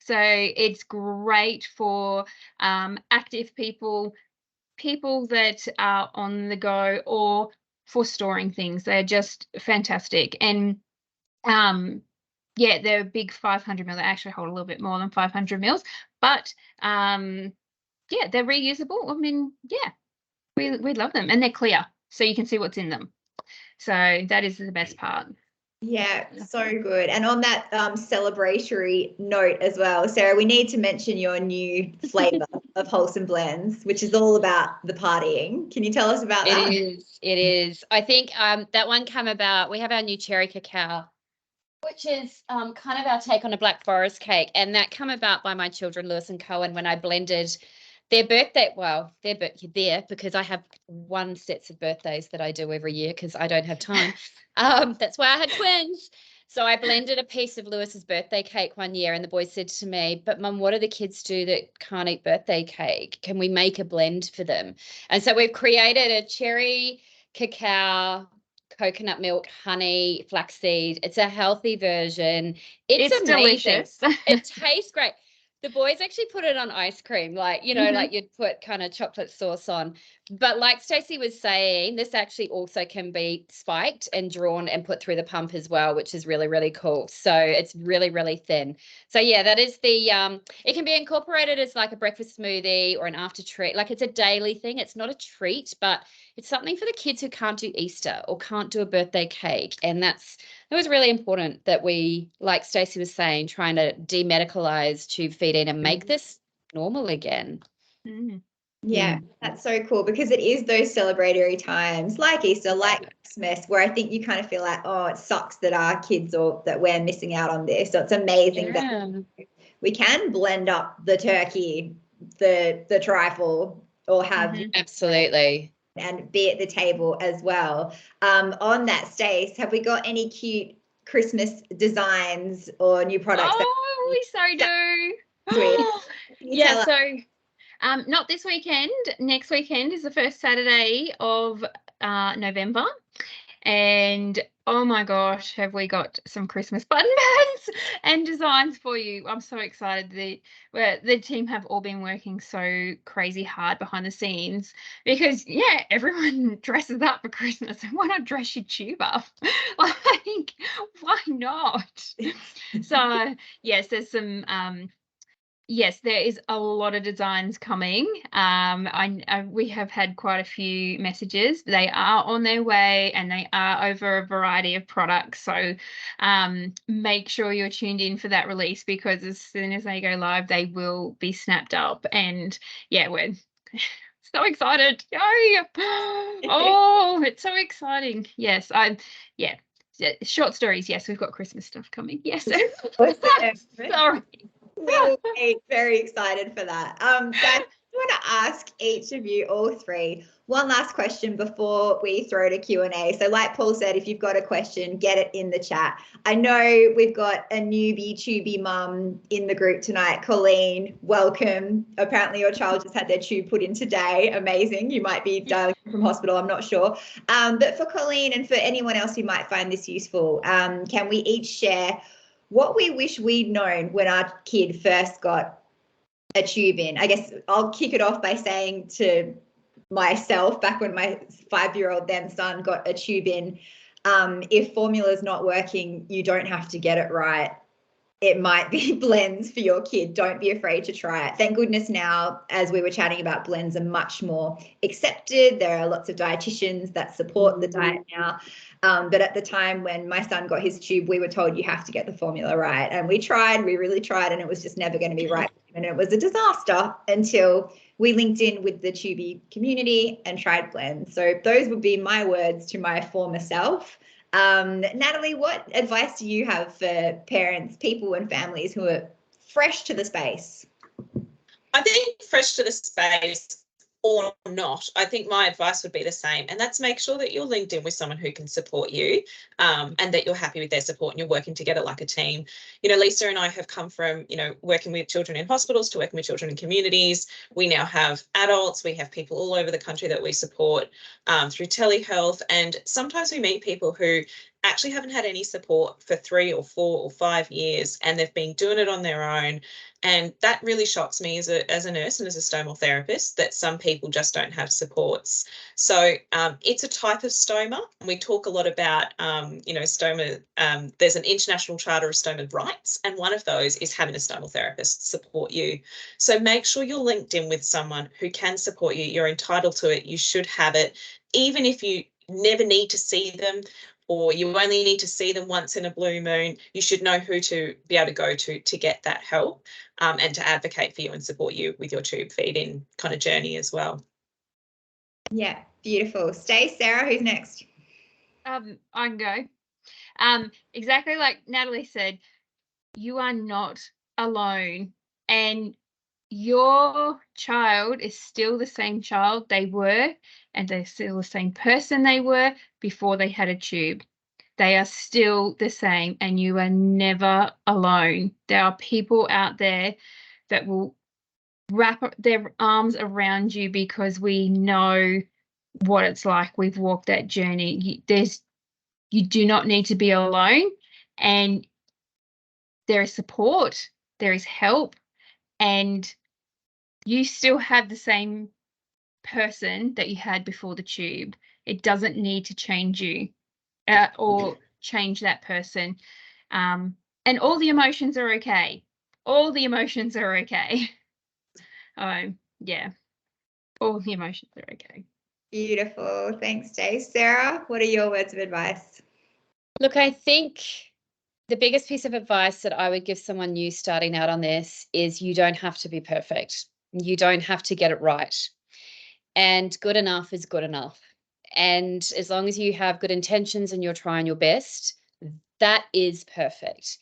E: So it's great for active people that are on the go, or for storing things. They're just fantastic. And yeah, they're a big 500 mil. They actually hold a little bit more than 500 mils, but yeah, they're reusable. I mean, yeah, we love them, and they're clear, so you can see what's in them. So that is the best part.
B: Yeah, so good. And on that celebratory note as well, Sarah, we need to mention your new flavour of Wholesome Blends, which is all about the partying. Can you tell us about that?
D: It is. I think that one came about, we have our new cherry cacao, which is kind of our take on a Black Forest cake. And that came about by my children, Lewis and Cohen, when I blended their birthday, well, there because I have one sets of birthdays that I do every year because I don't have time. That's why I had twins. So I blended a piece of Lewis's birthday cake one year, and the boys said to me, "But Mum, what do the kids do that can't eat birthday cake? Can we make a blend for them?" And so we've created a cherry cacao, coconut milk, honey, flaxseed. It's a healthy version. It's amazing.
E: Delicious.
D: It tastes great. The boys actually put it on ice cream, like, you know, like you'd put kind of chocolate sauce on. But like Stacey was saying, this actually also can be spiked and drawn and put through the pump as well, which is really, really cool. So it's really, really thin. So yeah, that is the, it can be incorporated as like a breakfast smoothie or an after treat. Like it's a daily thing. It's not a treat, but it's something for the kids who can't do Easter or can't do a birthday cake. And it was really important that we, like Stacey was saying, trying to demedicalize tube feeding and make this normal again.
B: Yeah, that's so cool, because it is those celebratory times like Easter, like Christmas, where I think you kind of feel like, oh, it sucks that our kids or that we're missing out on this. So it's amazing that we can blend up the turkey, the trifle, or have
D: absolutely,
B: and be at the table as well. On that, Stace, have we got any cute Christmas designs or new products?
E: Oh, we so do.
B: Yeah,
E: so not this weekend. Next weekend is the first Saturday of November. And oh my gosh, have we got some Christmas button bands and designs for you. I'm so excited. The team have all been working so crazy hard behind the scenes, because yeah, everyone dresses up for Christmas, and why not dress your tube up? Like, why not? So yes, there's some yes, there is a lot of designs coming. We have had quite a few messages. They are on their way, and they are over a variety of products. So make sure you're tuned in for that release, because as soon as they go live, they will be snapped up. And yeah, we're so excited. Yay! Oh, it's so exciting. Yes, short stories. Yes, we've got Christmas stuff coming. Yes. Sorry.
B: We're very excited for that. Guys, I want to ask each of you, all three, one last question before we throw to Q&A. So like Paul said, if you've got a question, get it in the chat. I know we've got a newbie Tubie mum in the group tonight. Colleen, welcome. Apparently your child just had their tube put in today. Amazing. You might be dialing from hospital, I'm not sure. But for Colleen and for anyone else who might find this useful, can we each share what we wish we'd known when our kid first got a tube in? I guess I'll kick it off by saying to myself, back when my 5-year-old then son got a tube in, if formula's not working, you don't have to get it right. It might be blends for your kid. Don't be afraid to try it. Thank goodness now, as we were chatting about, blends are much more accepted. There are lots of dietitians that support the diet now. But at the time when my son got his tube, we were told you have to get the formula right. And we really tried, and it was just never going to be right. And it was a disaster until we linked in with the Tubie community and tried blends. So those would be my words to my former self. Natalie, what advice do you have for parents, people and families who are fresh to the space?
C: I think fresh to the space, or not, I think my advice would be the same, and that's make sure that you're linked in with someone who can support you, and that you're happy with their support and you're working together like a team. You know, Lisa and I have come from, you know, working with children in hospitals to working with children in communities. We now have adults, we have people all over the country that we support through telehealth, and sometimes we meet people who actually haven't had any support for 3 or 4 or 5 years, and they've been doing it on their own. And that really shocks me as a nurse and as a stomal therapist, that some people just don't have supports. So it's a type of stoma. And we talk a lot about, you know, stoma. There's an international charter of stoma rights, and one of those is having a stomal therapist support you. So make sure you're linked in with someone who can support you. You're entitled to it. You should have it, even if you never need to see them, or you only need to see them once in a blue moon. You should know who to be able to go to get that help, and to advocate for you and support you with your tube feeding kind of journey as well.
B: Yeah, beautiful. Stay, Sarah, who's next?
E: I can go. Exactly like Natalie said, you are not alone, and your child is still the same child they were, and they're still the same person they were before they had a tube. They are still the same, and you are never alone. There are people out there that will wrap their arms around you because we know what it's like. We've walked that journey. You do not need to be alone, and there is support, there is help, and you still have the same person that you had before the tube. It doesn't need to change you or change that person. And all the emotions are okay. All the emotions are okay. Yeah, all the emotions are okay.
B: Beautiful. Thanks, Jay. Sarah, what are your words of advice?
D: Look, I think the biggest piece of advice that I would give someone new starting out on this is you don't have to be perfect. You don't have to get it right. And good enough is good enough. And as long as you have good intentions and you're trying your best, that is perfect.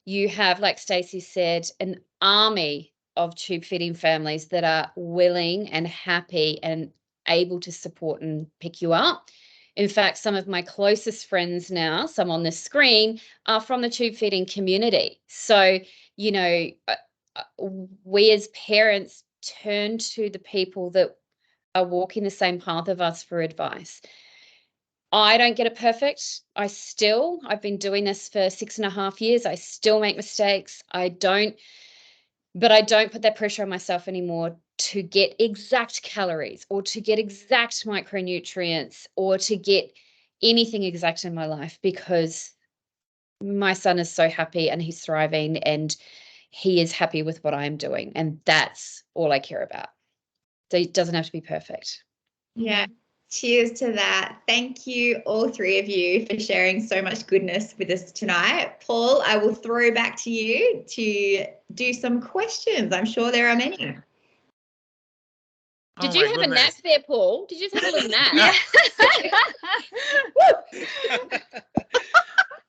D: You have, like Stacey said, an army of tube feeding families that are willing and happy and able to support and pick you up. In fact, some of my closest friends now, some on the screen, are from the tube feeding community. So, you know, we as parents turn to the people that are walking the same path of us for advice. I don't get it perfect. I've been doing this for 6.5 years. I still make mistakes. But I don't put that pressure on myself anymore to get exact calories or to get exact micronutrients or to get anything exact in my life, because my son is so happy and he's thriving and he is happy with what I'm doing. And that's all I care about. So it doesn't have to be perfect.
B: Yeah. Cheers to that. Thank you, all three of you, for sharing so much goodness with us tonight. Paul, I will throw back to you to do some questions. I'm sure there are many.
D: Did you have a nap there, Paul? Did you just have a little nap?
E: Yeah.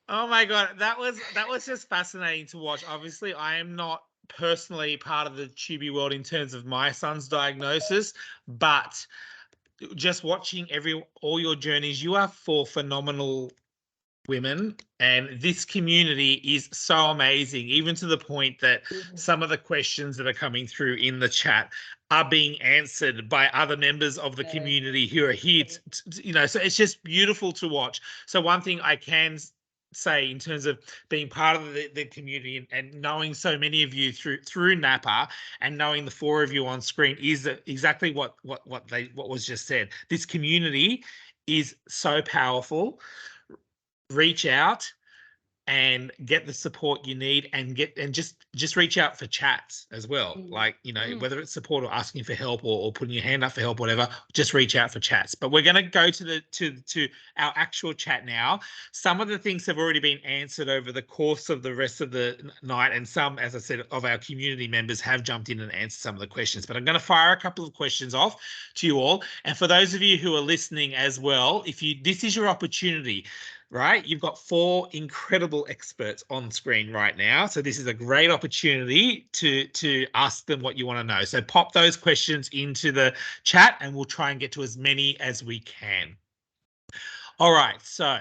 A: Oh my God, that was just fascinating to watch. Obviously, I am not personally part of the Tubie world in terms of my son's diagnosis, but just watching all your journeys, you are 4 phenomenal women, and this community is so amazing, even to the point that some of the questions that are coming through in the chat are being answered by other members of the community who are here so it's just beautiful to watch. So one thing I can say in terms of being part of the community and knowing so many of you through Napa and knowing the 4 of you on screen is that exactly what was just said. This community is so powerful. Reach out and get the support you need, and just reach out for chats as well. Like, whether it's support or asking for help or putting your hand up for help, whatever, just reach out for chats. But we're going to go to our actual chat now. Some of the things have already been answered over the course of the rest of the night, and some, as I said, of our community members have jumped in and answered some of the questions. But I'm going to fire a couple of questions off to you all. And for those of you who are listening as well, this is your opportunity. right? You've got 4 incredible experts on screen right now. So this is a great opportunity to ask them what you want to know. So pop those questions into the chat and we'll try and get to as many as we can. All right, so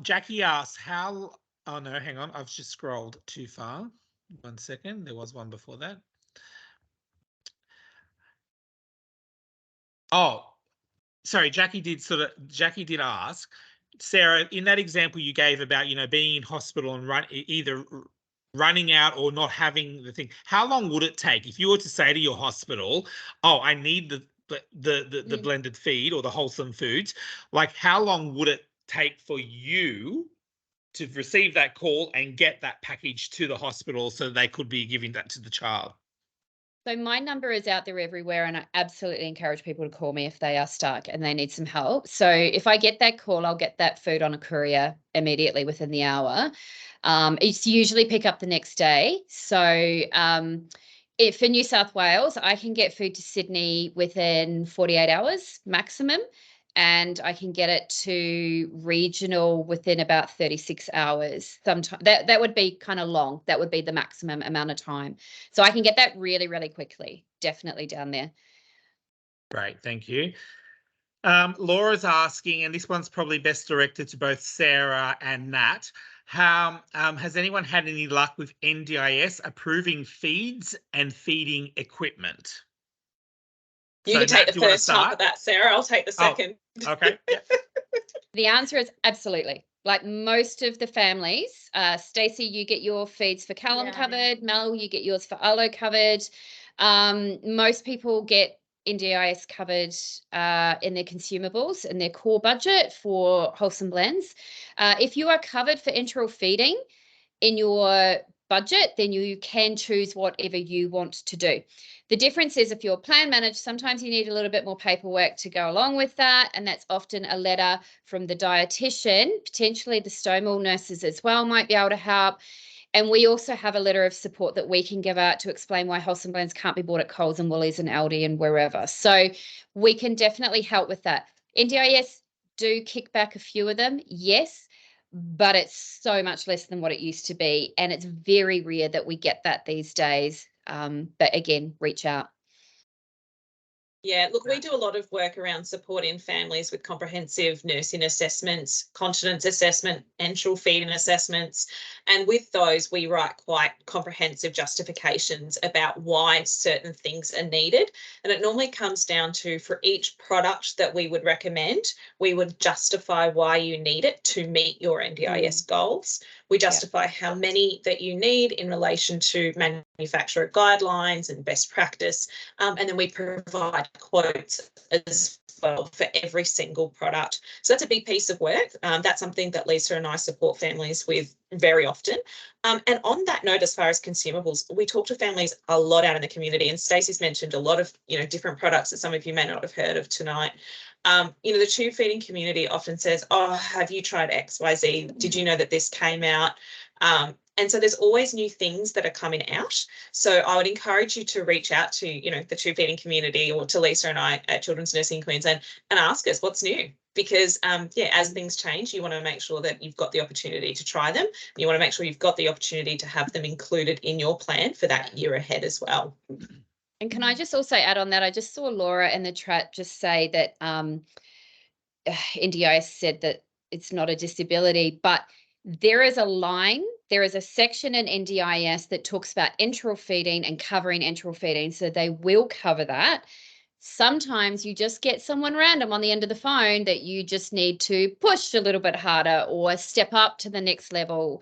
A: Jackie asks, oh no, hang on, I've just scrolled too far. 1 second, there was one before that. Oh, sorry, Jackie did ask, Sarah, in that example you gave about, being in hospital and either running out or not having the thing, how long would it take if you were to say to your hospital, oh, I need the blended feed or the wholesome foods, like how long would it take for you to receive that call and get that package to the hospital so they could be giving that to the child?
D: So my number is out there everywhere, and I absolutely encourage people to call me if they are stuck and they need some help. So if I get that call, I'll get that food on a courier immediately within the hour. It's usually pick up the next day. So if in New South Wales, I can get food to Sydney within 48 hours maximum, and I can get it to regional within about 36 hours. Sometimes that would be kind of long. That would be the maximum amount of time. So I can get that really, really quickly. Definitely down there.
A: Great, thank you. Laura's asking, and this one's probably best directed to both Sarah and Nat, how has anyone had any luck with NDIS approving feeds and feeding equipment?
C: You
A: So,
C: can take
A: Nat,
C: the
A: do you wanna
C: first half
A: start?
C: of that, Sarah. I'll take the second.
A: Okay. Yep.
D: The answer is absolutely. Like most of the families, Stacey, you get your feeds for Callum covered. Mel, you get yours for Arlo covered. Most people get NDIS covered in their consumables and their core budget for wholesome blends. If you are covered for enteral feeding in your budget, then you can choose whatever you want to do. The difference is if you're plan managed, sometimes you need a little bit more paperwork to go along with that. And that's often a letter from the dietitian, potentially the stomal nurses as well might be able to help. And we also have a letter of support that we can give out to explain why wholesome blends can't be bought at Coles and Woolies and Aldi and wherever. So we can definitely help with that. NDIS do kick back a few of them, yes, but it's so much less than what it used to be. And it's very rare that we get that these days. But again, reach out.
C: Yeah, look, we do a lot of work around supporting families with comprehensive nursing assessments, continence assessment, enteral feeding assessments. And with those, we write quite comprehensive justifications about why certain things are needed. And it normally comes down to, for each product that we would recommend, we would justify why you need it to meet your NDIS goals. We justify how many that you need in relation to manufacturer guidelines and best practice. And then we provide quotes as well for every single product. So that's a big piece of work. That's something that Lisa and I support families with very often. And on that note, as far as consumables, we talk to families a lot out in the community, and Stacey's mentioned a lot of different products that some of you may not have heard of tonight. The tube feeding community often says, oh, have you tried XYZ? Did you know that this came out? And so there's always new things that are coming out. So I would encourage you to reach out to, the tube feeding community or to Lisa and I at Children's Nursing Queensland and ask us what's new. Because, as things change, you want to make sure that you've got the opportunity to try them. You want to make sure you've got the opportunity to have them included in your plan for that year ahead as well.
D: And can I just also add on that? I just saw Laura in the chat just say that NDIS said that it's not a disability, but there is a section in NDIS that talks about enteral feeding and covering enteral feeding. So they will cover that. Sometimes you just get someone random on the end of the phone that you just need to push a little bit harder or step up to the next level.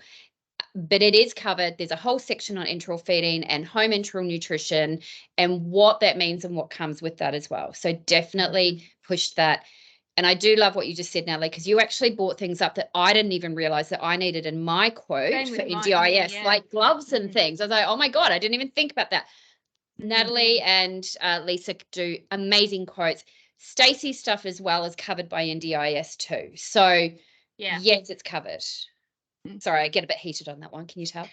D: But it is covered. There's a whole section on enteral feeding and home enteral nutrition and what that means and what comes with that as well. So definitely push that. And I do love what you just said, Natalie, because you actually brought things up that I didn't even realize that I needed in my quote for NDIS, like gloves and things. I was like, oh my God, I didn't even think about that. Natalie and Lisa do amazing quotes. Stacey's stuff as well is covered by NDIS too. So yes, it's covered. Sorry, I get a bit heated on that one. Can you tell?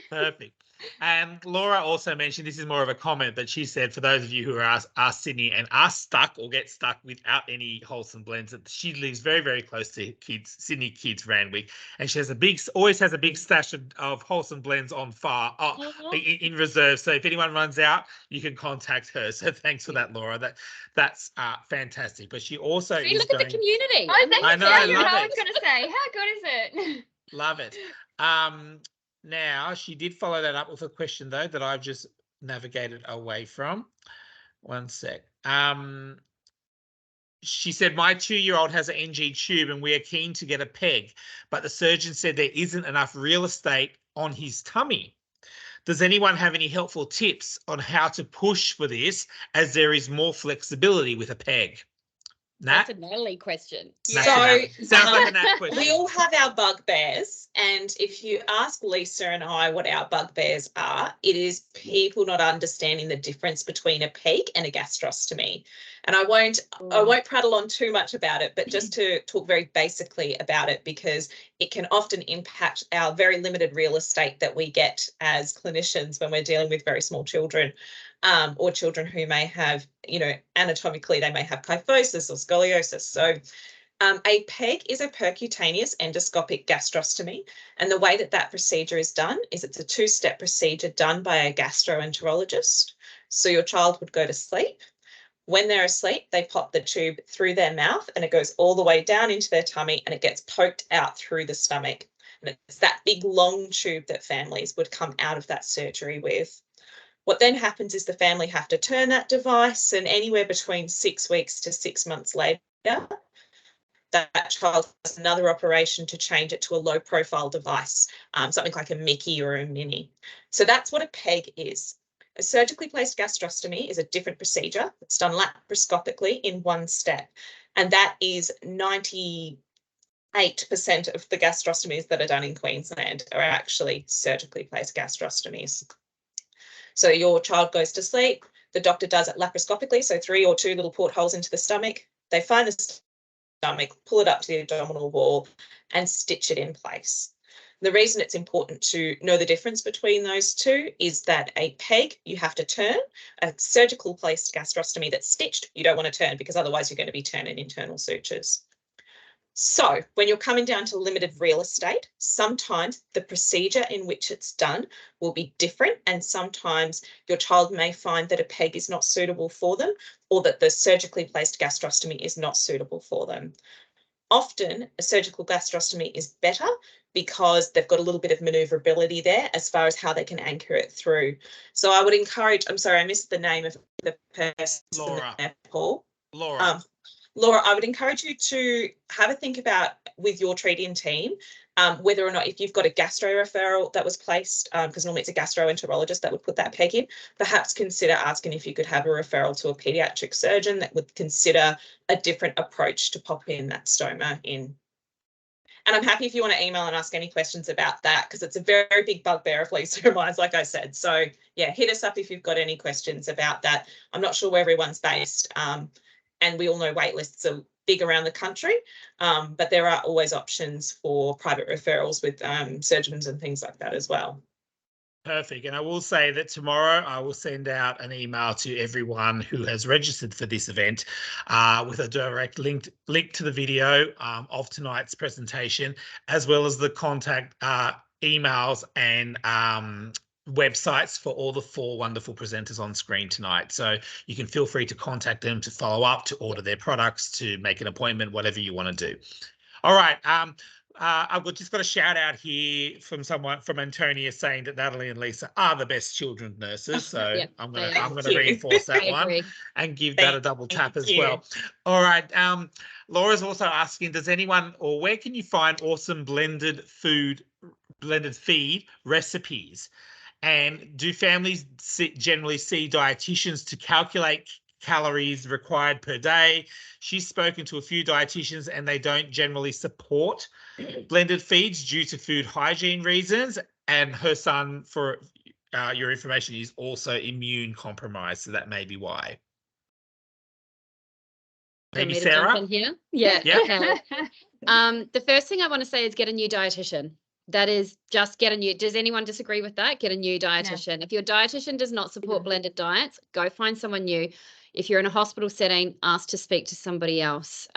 A: Perfect. And Laura also mentioned, this is more of a comment, but she said, for those of you who are Sydney and are stuck or get stuck without any wholesome blends, that she lives very, very close to Sydney Kids Randwick, and she has always has a big stash of wholesome blends on fire in reserve. So if anyone runs out, you can contact her. So thanks for that, Laura. That's fantastic. But she also
D: See, look at the community.
E: I know.
A: I love
E: I was
A: it.
E: going to say, how good is it?
A: Love it. Now, she did follow that up with a question, though, that I've just navigated away from. One sec. She said, my 2-year-old has an NG tube and we are keen to get a peg, but the surgeon said there isn't enough real estate on his tummy. Does anyone have any helpful tips on how to push for this, as there is more flexibility with a peg? Nat?
D: That's a Natalie question.
A: Nat,
C: So,
A: sounds like a Nat question.
C: we all have our bugbears, and if you ask Lisa and I what our bugbears are, it is people not understanding the difference between a peg and a gastrostomy. And I won't prattle on too much about it, but just to talk very basically about it, because it can often impact our very limited real estate that we get as clinicians when we're dealing with very small children. Or children who may have, anatomically, they may have kyphosis or scoliosis. So a PEG is a percutaneous endoscopic gastrostomy. And the way that procedure is done is it's a 2-step procedure done by a gastroenterologist. So your child would go to sleep. When they're asleep, they pop the tube through their mouth and it goes all the way down into their tummy and it gets poked out through the stomach. And it's that big long tube that families would come out of that surgery with. What then happens is the family have to turn that device, and anywhere between 6 weeks to 6 months later, that child has another operation to change it to a low profile device, something like a Mickey or a Mini. So that's what a PEG is. A surgically placed gastrostomy is a different procedure. It's done laparoscopically in 1 step, and that is 98% of the gastrostomies that are done in Queensland are actually surgically placed gastrostomies. So your child goes to sleep, the doctor does it laparoscopically, so 3 or 2 little portholes into the stomach. They find the stomach, pull it up to the abdominal wall and stitch it in place. The reason it's important to know the difference between those two is that a PEG, you have to turn. A surgical placed gastrostomy that's stitched, you don't want to turn, because otherwise you're going to be turning internal sutures. So when you're coming down to limited real estate, sometimes the procedure in which it's done will be different, and sometimes your child may find that a PEG is not suitable for them, or that the surgically placed gastrostomy is not suitable for them. Often a surgical gastrostomy is better because they've got a little bit of manoeuvrability there as far as how they can anchor it through. So I would encourage, I'm sorry, I missed the name of the person
A: Laura.
C: there, Paul.
A: Laura.
C: Laura, I would encourage you to have a think about with your treating team whether or not, if you've got a gastro referral that was placed, because normally it's a gastroenterologist that would put that PEG in, perhaps consider asking if you could have a referral to a paediatric surgeon that would consider a different approach to popping that stoma in. And I'm happy if you want to email and ask any questions about that, because it's a very big bugbear of Lisa and mine's, like I said. So yeah, hit us up if you've got any questions about that. I'm not sure where everyone's based. And we all know wait lists are big around the country, but there are always options for private referrals with surgeons and things like that as well.
A: Perfect. And I will say that tomorrow I will send out an email to everyone who has registered for this event with a direct link to the video of tonight's presentation, as well as the contact emails and websites for all the 4 wonderful presenters on screen tonight. So you can feel free to contact them to follow up, to order their products, to make an appointment, whatever you want to do. All right. I've just got a shout out here from someone, from Antonia, saying that Natalie and Lisa are the best children's nurses. So
D: Yeah,
A: I'm gonna reinforce that one and give that a double tap as well. All right. Laura's also asking, does anyone, or where can you find awesome blended feed recipes? And do families generally see dietitians to calculate calories required per day? She's spoken to a few dietitians and they don't generally support blended feeds due to food hygiene reasons. And her son, for your information, is also immune compromised, so that may be why. Maybe Sarah?
D: Here? Yeah.
A: Yeah.
D: Okay. The first thing I want to say is get a new dietitian. That is just get a new. Does anyone disagree with that? Get a new dietitian. If your dietitian does not support blended diets, go find someone new. If you're in a hospital setting, ask to speak to somebody else,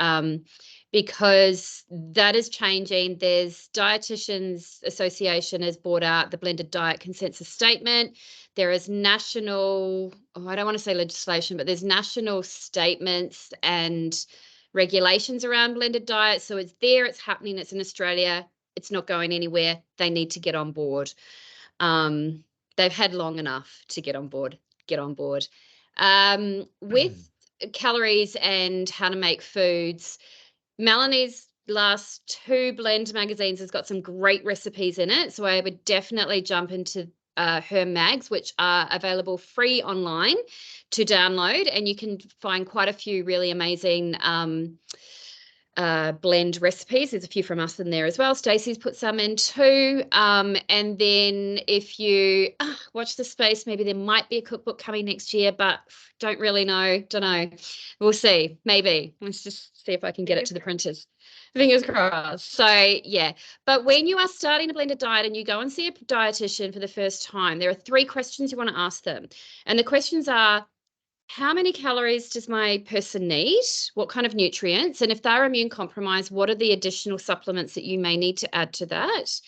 D: because that is changing. There's Dietitians Association has brought out the blended diet consensus statement. There is national, I don't want to say legislation, but there's national statements and regulations around blended diets. So it's there, it's happening, it's in Australia. It's not going anywhere. They need to get on board. They've had long enough to get on board. Get on board. With calories and how to make foods, Melanie's last 2 blend magazines has got some great recipes in it. So I would definitely jump into her mags, which are available free online to download. And you can find quite a few really amazing blend recipes. There's a few from us in there as well. Stacey's put some in too. And then if you watch the space, maybe there might be a cookbook coming next year, but don't really know. Don't know. We'll see. Maybe. Let's just see if I can get it to the printers. Fingers crossed. So yeah, but when you are starting a blended diet and you go and see a dietitian for the first time, there are 3 questions you want to ask them. And the questions are, how many calories does my person need? What kind of nutrients? And if they're immune compromised, what are the additional supplements that you may need to add to that?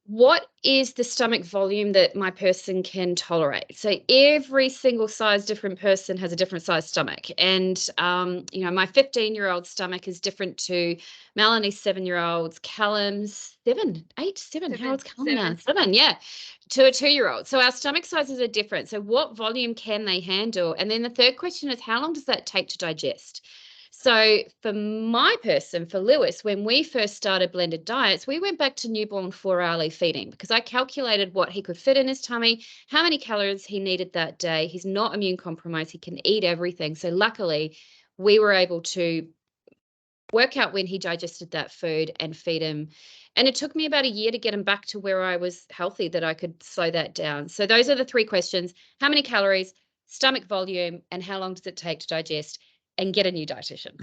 D: What is the stomach volume that my person can tolerate? So every single size different person has a different size stomach. And, my 15-year-old stomach is different to Melanie's 7-year-old's, Callum's 7. How old's Callum now? 7, yeah, to a 2-year-old. So our stomach sizes are different. So what volume can they handle? And then the third question is, how long does that take to digest? So for my person, for Lewis, when we first started blended diets, we went back to newborn 4-hourly feeding because I calculated what he could fit in his tummy, how many calories he needed that day. He's not immune compromised. He can eat everything. So luckily, we were able to work out when he digested that food and feed him. And it took me about a year to get him back to where I was healthy, that I could slow that down. So those are the 3 questions: how many calories, stomach volume, and how long does it take to digest? And get a new dietitian.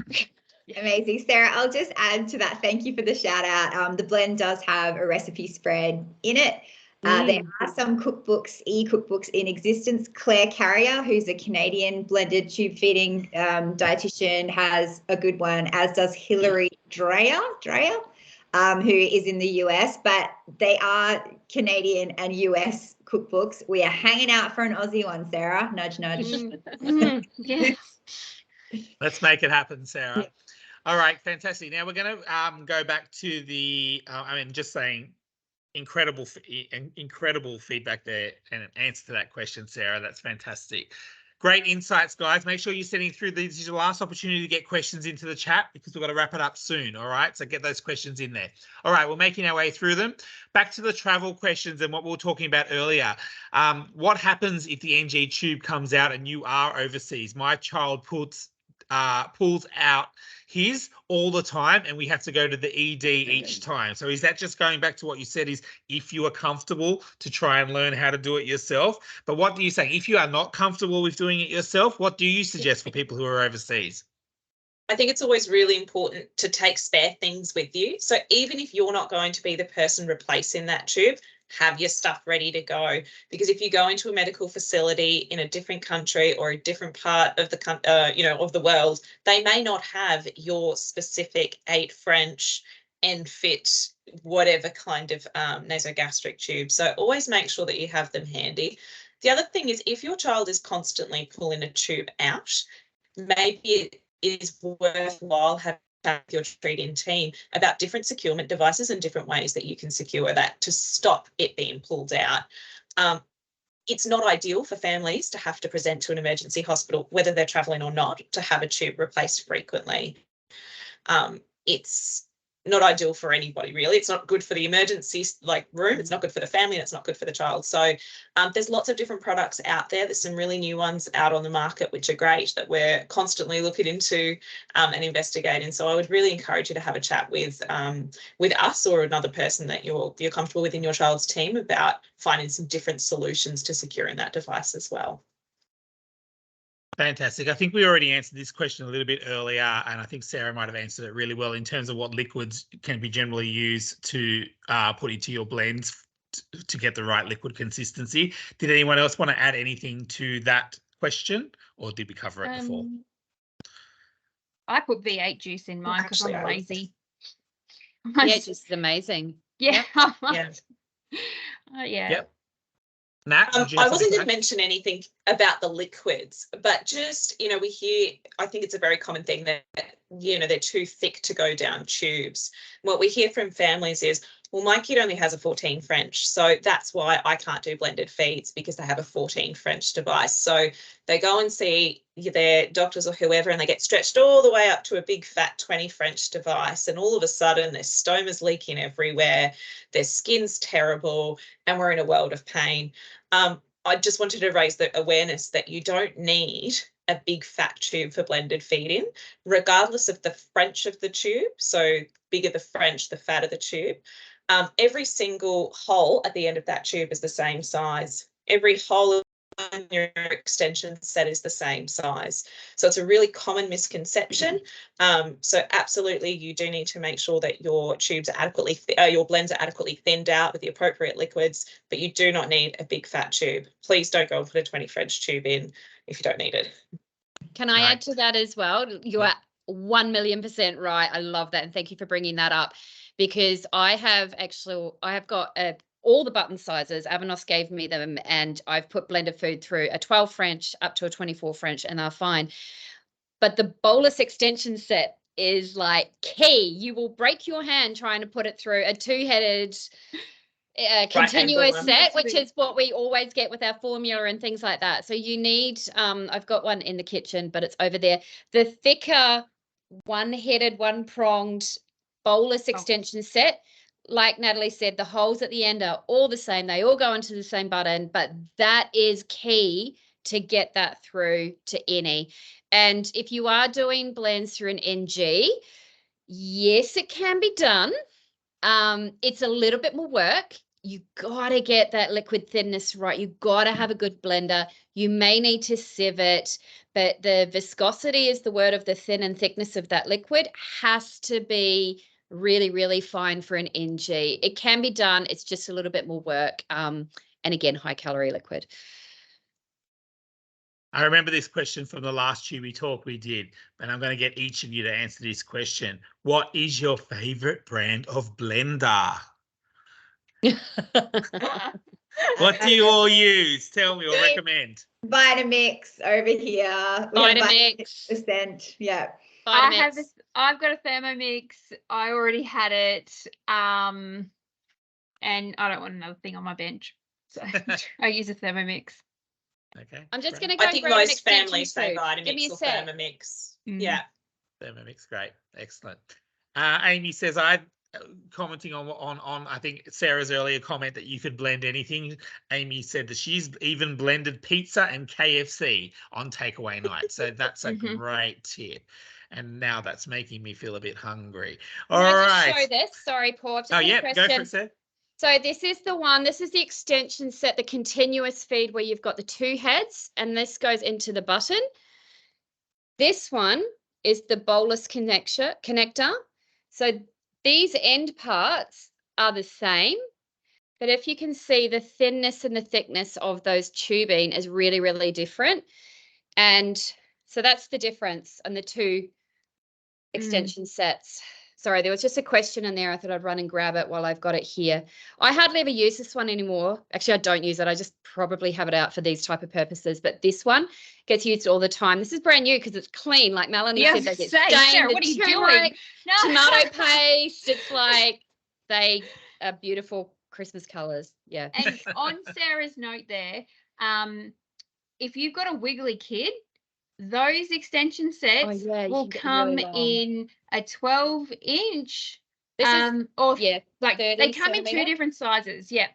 B: Amazing. Sarah, I'll just add to that. Thank you for the shout out. The blend does have a recipe spread in it. There are some cookbooks, e-cookbooks in existence. Claire Carrier, who's a Canadian blended tube feeding dietitian, has a good one, as does Hilary Dreyer, who is in the US, but they are Canadian and US cookbooks. We are hanging out for an Aussie one, Sarah. Nudge, nudge.
E: Yeah.
A: Let's make it happen, Sarah. All right, fantastic. Now we're going to go back to the, just saying, incredible feedback there and an answer to that question, Sarah. That's fantastic. Great insights, guys. Make sure you're sending through. This is your last opportunity to get questions into the chat because we've got to wrap it up soon. All right, so get those questions in there. All right, we're making our way through them. Back to the travel questions and what we were talking about earlier. What happens if the NG tube comes out and you are overseas? My child pulls out his all the time and we have to go to the ED each time. So is that just going back to what you said, is if you are comfortable to try and learn how to do it yourself? But what do you say if you are not comfortable with doing it yourself? What do you suggest for people who are overseas?
C: I think it's always really important to take spare things with you. So even if you're not going to be the person replacing that tube, have your stuff ready to go. Because if you go into a medical facility in a different country or a different part of the of the world, they may not have your specific 8 French ENFit whatever kind of nasogastric tube. So always make sure that you have them handy. The other thing is, if your child is constantly pulling a tube out, maybe it is worthwhile having your treating team about different securement devices and different ways that you can secure that to stop it being pulled out. It's not ideal for families to have to present to an emergency hospital, whether they're travelling or not, to have a tube replaced frequently. It's not ideal for anybody, really. It's not good for the emergency room. It's not good for the family. And it's not good for the child. So there's lots of different products out there. There's some really new ones out on the market, which are great, that we're constantly looking into and investigating. So I would really encourage you to have a chat with us or another person that you're comfortable with in your child's team about finding some different solutions to securing that device as well.
A: Fantastic. I think we already answered this question a little bit earlier, and I think Sarah might have answered it really well in terms of what liquids can be generally used to put into your blends to get the right liquid consistency. Did anyone else want to add anything to that question, or did we cover it before?
E: I put V8 juice in mine because
C: Actually,
E: I'm
C: I would.
E: lazy.
D: Yeah, it's just amazing.
E: Yeah.
C: Yeah.
E: Yeah.
A: Yep. Nat, did you
C: I
A: have
C: wasn't
A: something
C: going to mention anything about the liquids, but just, we hear, I think it's a very common thing that, they're too thick to go down tubes. What we hear from families is, well, my kid only has a 14 French, so that's why I can't do blended feeds, because they have a 14 French device. So they go and see their doctors or whoever, and they get stretched all the way up to a big fat 20 French device, and all of a sudden their stoma's leaking everywhere, their skin's terrible, and we're in a world of pain. I just wanted to raise the awareness that you don't need a big fat tube for blended feeding, regardless of the French of the tube. So bigger the French, the fatter the tube. Every single hole at the end of that tube is the same size. Every hole in your extension set is the same size. So it's a really common misconception. So absolutely, you do need to make sure that your tubes are adequately, your blends are adequately thinned out with the appropriate liquids, but you do not need a big fat tube. Please don't go and put a 20 French tube in if you don't need it.
D: Can I add to that as well? You are 1,000,000% right. I love that. And thank you for bringing that up, because I have got all the button sizes. Avanos gave me them, and I've put blended food through a 12 French up to a 24 French, and they're fine. But the bolus extension set is like key. You will break your hand trying to put it through a two-headed continuous set, which is what we always get with our formula and things like that. So you need, I've got one in the kitchen, but it's over there. The thicker one-headed, one-pronged bolus extension set, like Natalie said, the holes at the end are all the same. They all go into the same button, but that is key to get that through to any. And if you are doing blends through an NG, yes, it can be done. It's a little bit more work. You got to get that liquid thinness right. You got to have a good blender. You may need to sieve it, but the viscosity is the word of the thin and thickness of that liquid has to be really, really fine for an NG. It can be done. It's just a little bit more work. And again, high calorie liquid.
A: I remember this question from the last Tubie talk we did, and I'm going to get each of you to answer this question. What is your favorite brand of blender? What do you all use? Tell me or recommend.
B: Vitamix over here.
D: Vitamix.
B: Vitamix. Yeah.
D: Vitamix.
E: I've got a Thermomix. I already had it. And I don't want another thing on my bench. So I use a Thermomix.
A: Okay.
D: I'm just going to
C: I
D: go.
C: think
D: grab
C: most
D: an
C: families say
D: extension too. Give me
C: Vitamix
D: a
C: or
D: sec.
C: Thermomix.
E: Mm.
C: Yeah.
A: Thermomix, great, excellent. Amy says, I commenting on I think Sarah's earlier comment that you could blend anything. Amy said that she's even blended pizza and KFC on takeaway night. So that's a great tip. And now that's making me feel a bit hungry. All
D: Can I
A: right.
D: just show this? Sorry, Paul. I've just got a
A: Go for
D: question.
A: it, Sarah.
D: So this is the one, this is the extension set, the continuous feed where you've got the two heads, and this goes into the button. This one is the bolus connector. So these end parts are the same, but if you can see, the thinness and the thickness of those tubing is really, really different. And so that's the difference on the two extension sets. Sorry, there was just a question in there. I thought I'd run and grab it while I've got it here. I hardly ever use this one anymore. Actually, I don't use it. I just probably have it out for these type of purposes. But this one gets used all the time. This is brand new because it's clean. Like Melanie said, they get stained.
E: Sarah, what are you doing?
D: No. Tomato paste. It's like they are beautiful Christmas colors. Yeah.
E: And on Sarah's note there, if you've got a wiggly kid, those extension sets will come
D: really
E: in a 12-inch.
D: This is
E: They come in two different sizes. Yeah,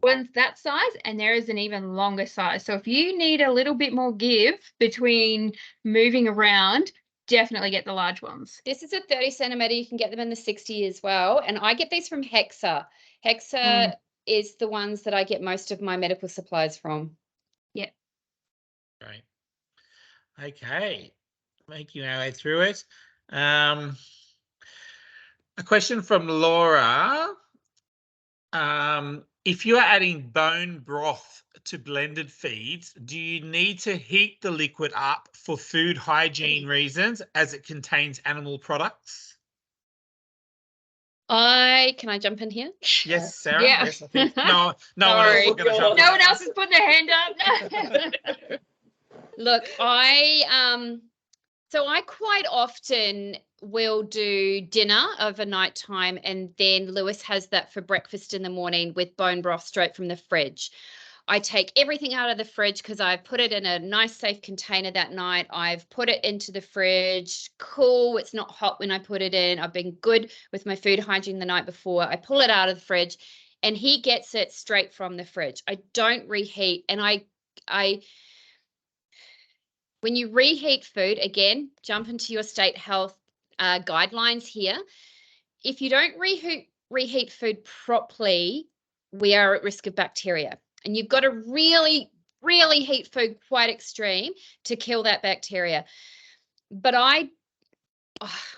E: one's that size, and there is an even longer size. So if you need a little bit more give between moving around, definitely get the large ones.
D: This is a 30 centimeter. You can get them in the 60 as well. And I get these from Hexa. Hexa is the ones that I get most of my medical supplies from.
E: Yeah.
A: Right. Okay, making our way through it. A question from Laura. If you are adding bone broth to blended feeds, do you need to heat the liquid up for food hygiene reasons as it contains animal products?
D: Can I jump in here?
A: Yes, Sarah.
E: Yeah.
A: Yes, I think no one else
D: Sorry.
A: is going to jump in.
E: No one else has put their hand up.
D: Look, so I quite often will do dinner overnight time, and then Lewis has that for breakfast in the morning with bone broth straight from the fridge. I take everything out of the fridge because I've put it in a nice safe container that night. I've put it into the fridge, cool. It's not hot when I put it in. I've been good with my food hygiene the night before. I pull it out of the fridge and he gets it straight from the fridge. I don't reheat. And when you reheat food, again, jump into your state health guidelines here. If you don't reheat food properly, we are at risk of bacteria. And you've got to really, really heat food quite extreme to kill that bacteria. But I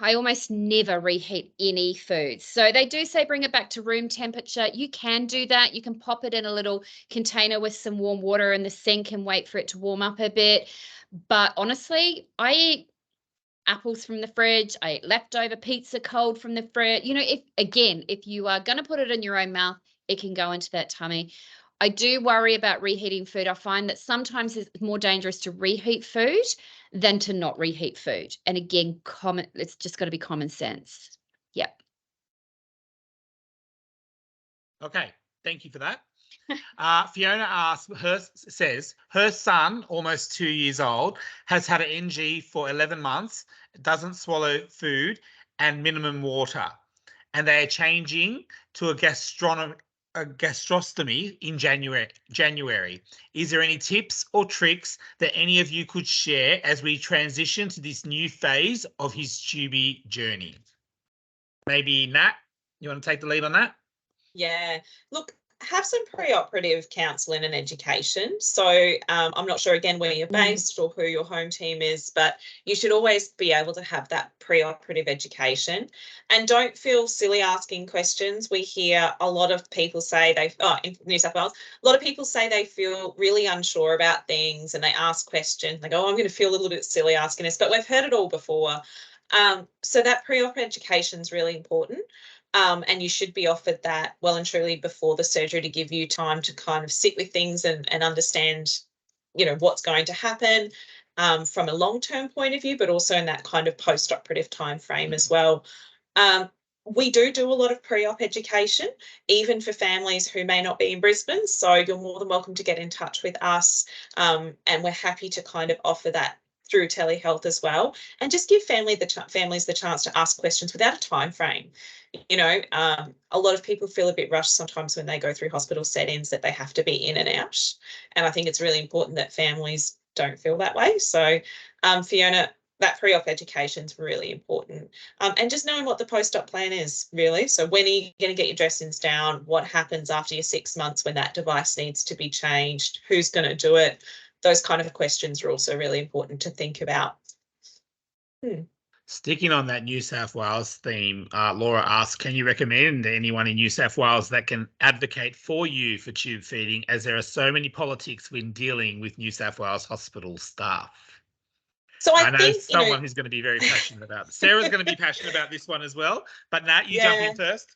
D: almost never reheat any food. So they do say bring it back to room temperature. You can do that. You can pop it in a little container with some warm water in the sink and wait for it to warm up a bit. But honestly, I eat apples from the fridge. I eat leftover pizza cold from the fridge. If you are going to put it in your own mouth, it can go into that tummy. I do worry about reheating food. I find that sometimes it's more dangerous to reheat food than to not reheat food. And again, it's just got to be common sense. Yep.
A: Okay, thank you for that. Fiona says her son, almost 2 years old, has had an NG for 11 months, doesn't swallow food and minimum water, and they are changing to a gastrostomy in January. Is there any tips or tricks that any of you could share as we transition to this new phase of his Tubie journey? Maybe Nat, you want to take the lead on that?
C: Yeah, look, have some preoperative counselling and education. So I'm not sure, again, where you're based or who your home team is, but you should always be able to have that preoperative education. And don't feel silly asking questions. We hear a lot of people say in New South Wales, a lot of people say they feel really unsure about things and they ask questions. They go, oh, I'm going to feel a little bit silly asking this, but we've heard it all before. So that pre-op education is really important. And you should be offered that well and truly before the surgery to give you time to kind of sit with things and understand, what's going to happen from a long-term point of view, but also in that kind of post-operative time frame as well. We do a lot of pre-op education, even for families who may not be in Brisbane. So you're more than welcome to get in touch with us, and we're happy to kind of offer that through telehealth as well, and just give families the chance to ask questions without a time frame. A lot of people feel a bit rushed sometimes when they go through hospital settings that they have to be in and out. And I think it's really important that families don't feel that way. So, Fiona, that pre-op education is really important. And just knowing what the post-op plan is, really. So when are you going to get your dressings down? What happens after your 6 months when that device needs to be changed? Who's going to do it? Those kind of questions are also really important to think about.
A: Sticking on that New South Wales theme, Laura asks, can you recommend anyone in New South Wales that can advocate for you for tube feeding, as there are so many politics when dealing with New South Wales hospital staff?
C: So I
A: know
C: think,
A: someone who's going to be very passionate about it. Sarah's going to be passionate about this one as well, but Nat, you jump in first.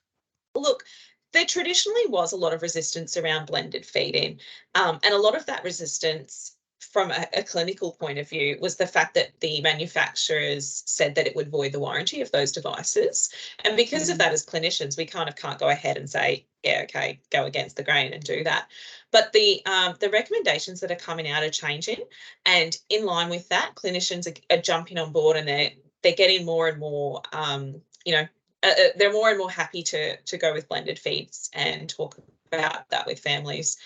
C: Look, there traditionally was a lot of resistance around blended feeding, and a lot of that resistance from a clinical point of view was the fact that the manufacturers said that it would void the warranty of those devices. And because of that, as clinicians, we kind of can't go ahead and say, yeah, okay, go against the grain and do that. But the recommendations that are coming out are changing, and in line with that, clinicians are jumping on board, and they're getting more and more, they're more and more happy to go with blended feeds and talk about that with families.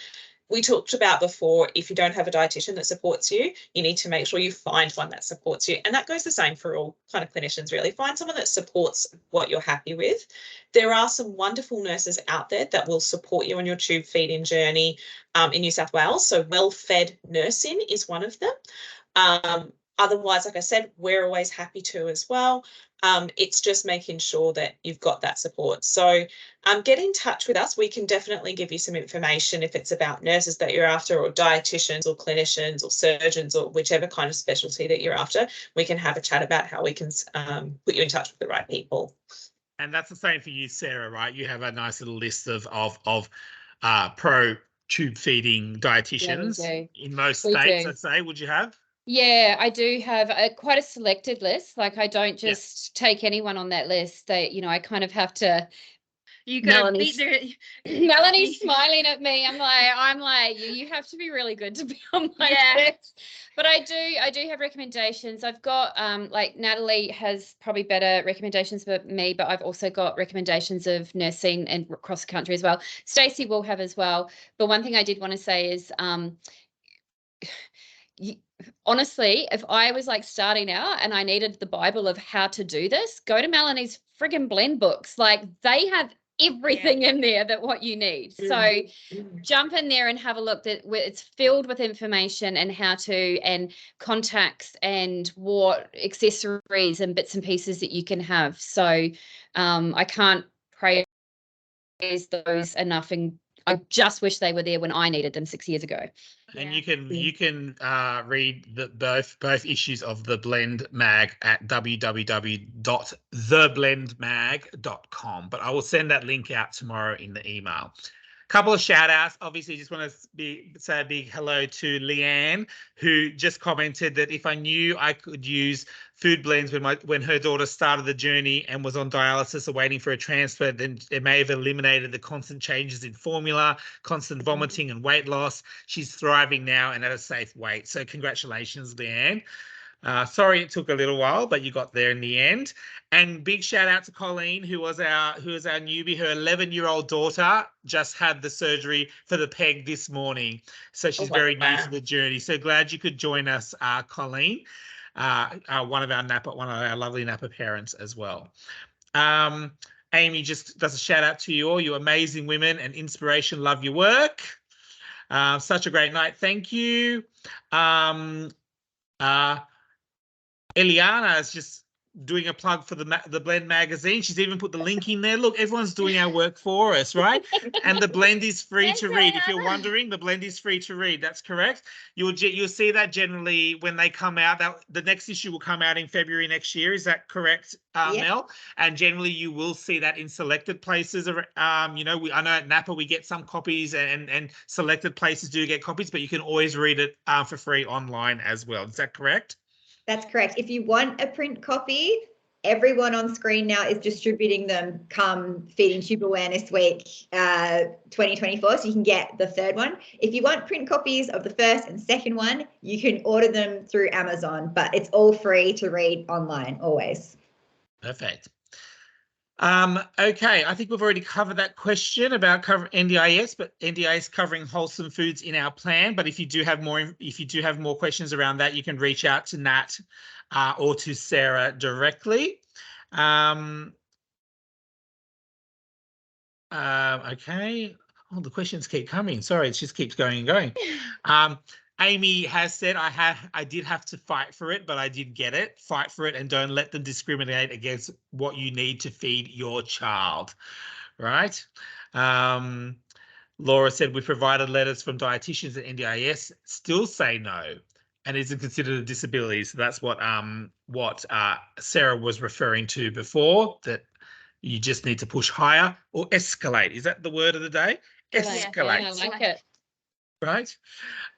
C: We talked about before, if you don't have a dietitian that supports you, you need to make sure you find one that supports you. And that goes the same for all kind of clinicians, really. Find someone that supports what you're happy with. There are some wonderful nurses out there that will support you on your tube feeding journey in New South Wales. So Well Fed Nursing is one of them. Otherwise, like I said, we're always happy to as well. It's just making sure that you've got that support. So get in touch with us. We can definitely give you some information if it's about nurses that you're after, or dietitians or clinicians or surgeons, or whichever kind of specialty that you're after. We can have a chat about how we can put you in touch with the right people.
A: And that's the same for you, Sarah, right? You have a nice little list of pro tube feeding dietitians in most states, I'd say. Would you have?
D: Yeah, I do have quite a selected list. Like, I don't just take anyone on that list. I kind of have to.
E: You got to beat
D: Melanie's smiling at me. I'm like, you have to be really good to be on my list. But I do have recommendations. I've got like Natalie has probably better recommendations for me, but I've also got recommendations of nursing and across the country as well. Stacey will have as well. But one thing I did want to say is honestly, if I was like starting out and I needed the Bible of how to do this, go to Melanie's friggin' blend books. Like, they have everything in there that what you need. So jump in there and have a look. It's filled with information and how to, and contacts, and what accessories and bits and pieces that you can have. So I can't praise those enough, and I just wish they were there when I needed them 6 years ago.
A: And you can read both issues of the Blend Mag at www.theblendmag.com. But I will send that link out tomorrow in the email. Couple of shout outs. Obviously, just want to say a big hello to Leanne, who just commented that if I knew I could use food blends when her daughter started the journey and was on dialysis or waiting for a transfer, then it may have eliminated the constant changes in formula, constant vomiting and weight loss. She's thriving now and at a safe weight. So congratulations, Leanne. Sorry it took a little while, but you got there in the end. And big shout out to Colleen, who was our newbie. Her 11-year-old daughter just had the surgery for the peg this morning, so she's very new to the journey. So glad you could join us, Colleen, one of our lovely Napa parents as well. Amy just does a shout out to you all. You amazing women and inspiration. Love your work. Such a great night. Thank you. Eliana is just doing a plug for the Blend magazine. She's even put the link in there. Look, everyone's doing our work for us, right? And the Blend is free to read. If you're wondering, the Blend is free to read. That's correct. You'll see that generally when they come out. The next issue will come out in February next year. Is that correct, Mel? And generally, you will see that in selected places. I know at Napa we get some copies, and selected places do get copies, but you can always read it for free online as well. Is that correct?
B: That's correct. If you want a print copy, everyone on screen now is distributing them come Feeding Tube Awareness Week 2024, so you can get the third one. If you want print copies of the first and second one, you can order them through Amazon, but it's all free to read online always. Perfect.
A: Okay, I think we've already covered that question about NDIS, but NDIS covering wholesome foods in our plan. But if you do have more questions around that, you can reach out to Nat or to Sarah directly. Okay. Oh, the questions keep coming. Sorry, it just keeps going and going. Amy has said, I did have to fight for it, but I did get it. Fight for it and don't let them discriminate against what you need to feed your child, right? Laura said, we provided letters from dietitians at NDIS, still say no, and isn't considered a disability. So that's what Sarah was referring to before, that you just need to push higher or escalate. Is that the word of the day? Escalate.
D: Yeah, I like it.
A: Right.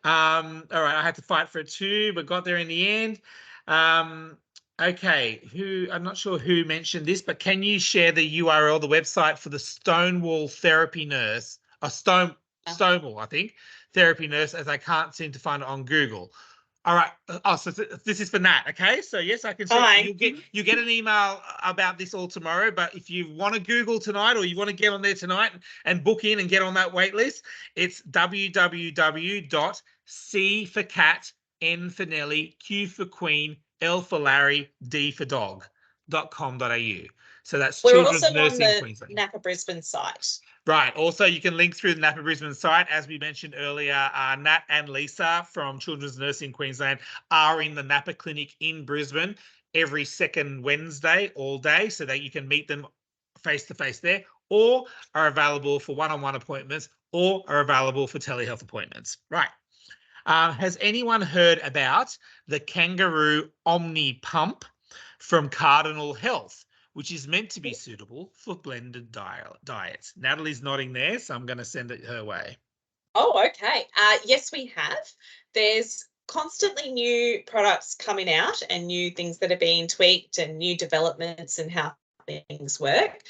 A: All right. I had to fight for it too, but got there in the end. Okay. I'm not sure who mentioned this, but can you share the URL, the website for the Stonewall therapy nurse, Stonewall, I think, therapy nurse, as I can't seem to find it on Google. All right. Oh, so this is for Nat. Okay. So yes, I can see you get an email about this all tomorrow. But if you want to Google tonight, or you want to get on there tonight and book in and get on that wait list, it's www.C for cat, N for Nelly, Q for Queen, L for Larry, D for dog. So that's
C: We're
A: Children's
C: also on
A: Nursing
C: the
A: Queensland.
C: Napa Brisbane site.
A: Right. Also, you can link through the Napa Brisbane site. As we mentioned earlier, Nat and Lisa from Children's Nursing Queensland are in the Napa Clinic in Brisbane every second Wednesday all day, so that you can meet them face-to-face there, or are available for one-on-one appointments, or are available for telehealth appointments. Right. Has anyone heard about the Kangaroo Omni Pump from Cardinal Health, which is meant to be suitable for blended diets? Natalie's nodding there, so I'm going to send it her way.
C: Oh, okay. Yes, we have. There's constantly new products coming out and new things that are being tweaked and new developments and how things work.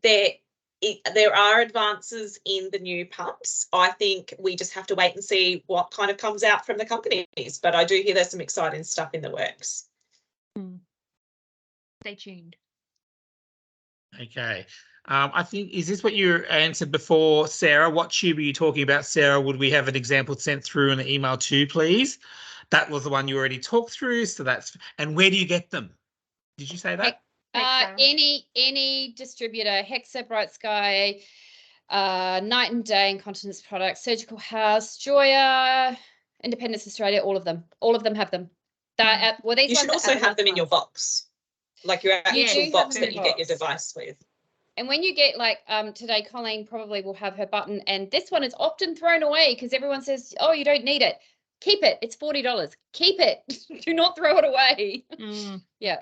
C: There are advances in the new pumps. I think we just have to wait and see what kind of comes out from the companies. But I do hear there's some exciting stuff in the works.
E: Stay tuned.
A: Okay. I think, is this what you answered before, Sarah? What tube are you talking about, Sarah? Would we have an example sent through in an email too, please? That was the one you already talked through. So that's, and where do you get them? Did you say that?
D: Any distributor, Hexa, Bright Sky, Night and Day Incontinence Products, Surgical House, Joya, Independence Australia, all of them have them. Well, these
C: you should also have them in your box, like your actual box that you get your device with.
D: And when you get like today, Colleen probably will have her button, and this one is often thrown away because everyone says, oh, you don't need it. Keep it. It's $40. Keep it. Do not throw it away. Yeah.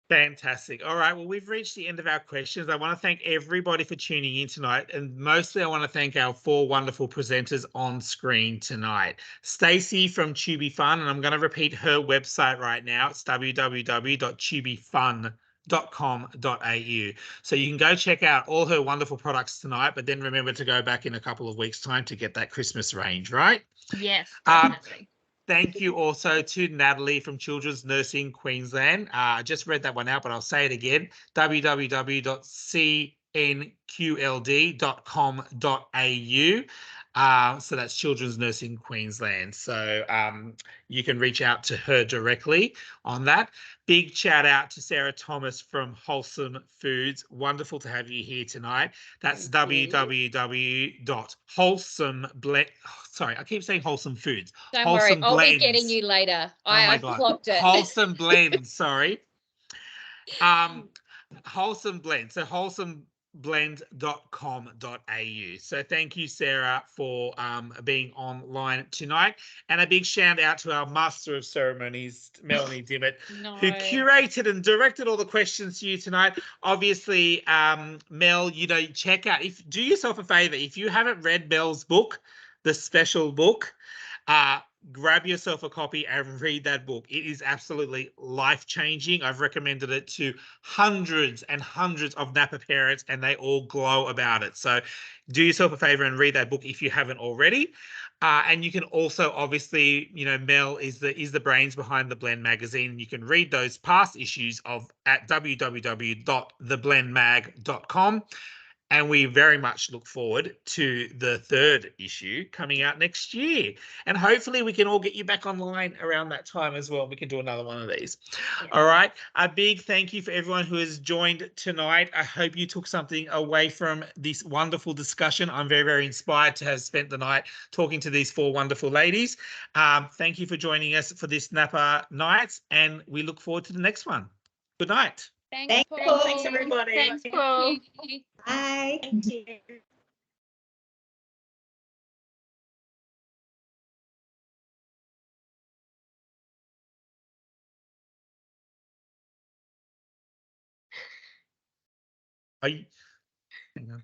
A: Fantastic. All right. Well, we've reached the end of our questions. I want to thank everybody for tuning in tonight. And mostly I want to thank our 4 wonderful presenters on screen tonight. Stacey from Tubie Fun, and I'm going to repeat her website right now. It's www.tubiefun.com.au. So you can go check out all her wonderful products tonight, but then remember to go back in a couple of weeks' time to get that Christmas range, right?
E: Yes, definitely.
A: Thank you also to Natalie from Children's Nursing Queensland. I just read that one out, but I'll say it again, www.cnqld.com.au. So that's Children's Nursing Queensland. So you can reach out to her directly on that. Big shout out to Sarah Thomas from Wholesome Foods. Wonderful to have you here tonight. That's www.wholesome. Sorry, I keep saying Wholesome Foods.
D: Don't
A: Wholesome
D: worry, I'll
A: Blends.
D: be getting you later.
A: Oh my
D: I
A: God.
D: clocked it.
A: Wholesome Blends, sorry. Wholesome Blend. So wholesomeblend.com.au. So thank you, Sarah, for being online tonight. And a big shout out to our Master of Ceremonies, Melanie Dimmitt, who curated and directed all the questions to you tonight. Obviously, Mel, check out, do yourself a favor. If you haven't read Mel's book, the special book, grab yourself a copy and read that book. It is absolutely life-changing. I've recommended it to hundreds and hundreds of Napa parents, and they all glow about it. So do yourself a favor and read that book if you haven't already. And you can also, obviously, Mel is the brains behind the Blend magazine. You can read those past issues at www.theblendmag.com. And we very much look forward to the 3rd issue coming out next year. And hopefully we can all get you back online around that time as well. We can do another one of these. Yeah. All right. A big thank you for everyone who has joined tonight. I hope you took something away from this wonderful discussion. I'm very, very inspired to have spent the night talking to these 4 wonderful ladies. Thank you for joining us for this Napa Nights, and we look forward to the next one. Good night.
D: Thanks, Paul.
C: Thanks, everybody.
E: Thanks, Paul.
B: Bye.
C: Thank you.
A: Hang on.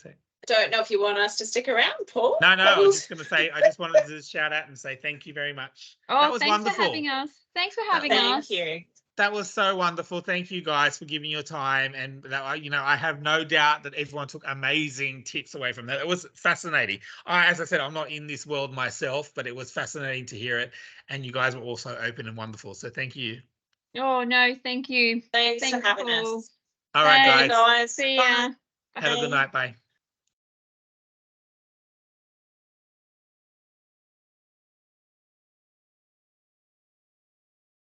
C: I don't know if you want us to stick around, Paul.
A: No, I was just going to say, I just wanted to shout out and say thank you very much.
E: Oh,
A: that was
E: thanks
A: wonderful.
E: for having us. Thanks for having us.
C: Thank you.
A: That was so wonderful. Thank you guys for giving your time. And I have no doubt that everyone took amazing tips away from that. It was fascinating. As I said, I'm not in this world myself, but it was fascinating to hear it. And you guys were also open and wonderful. So thank you.
E: Oh, no, thank you.
C: Thanks for having us.
A: All right, guys.
C: Bye, guys.
E: See ya.
A: Have a good night. Bye.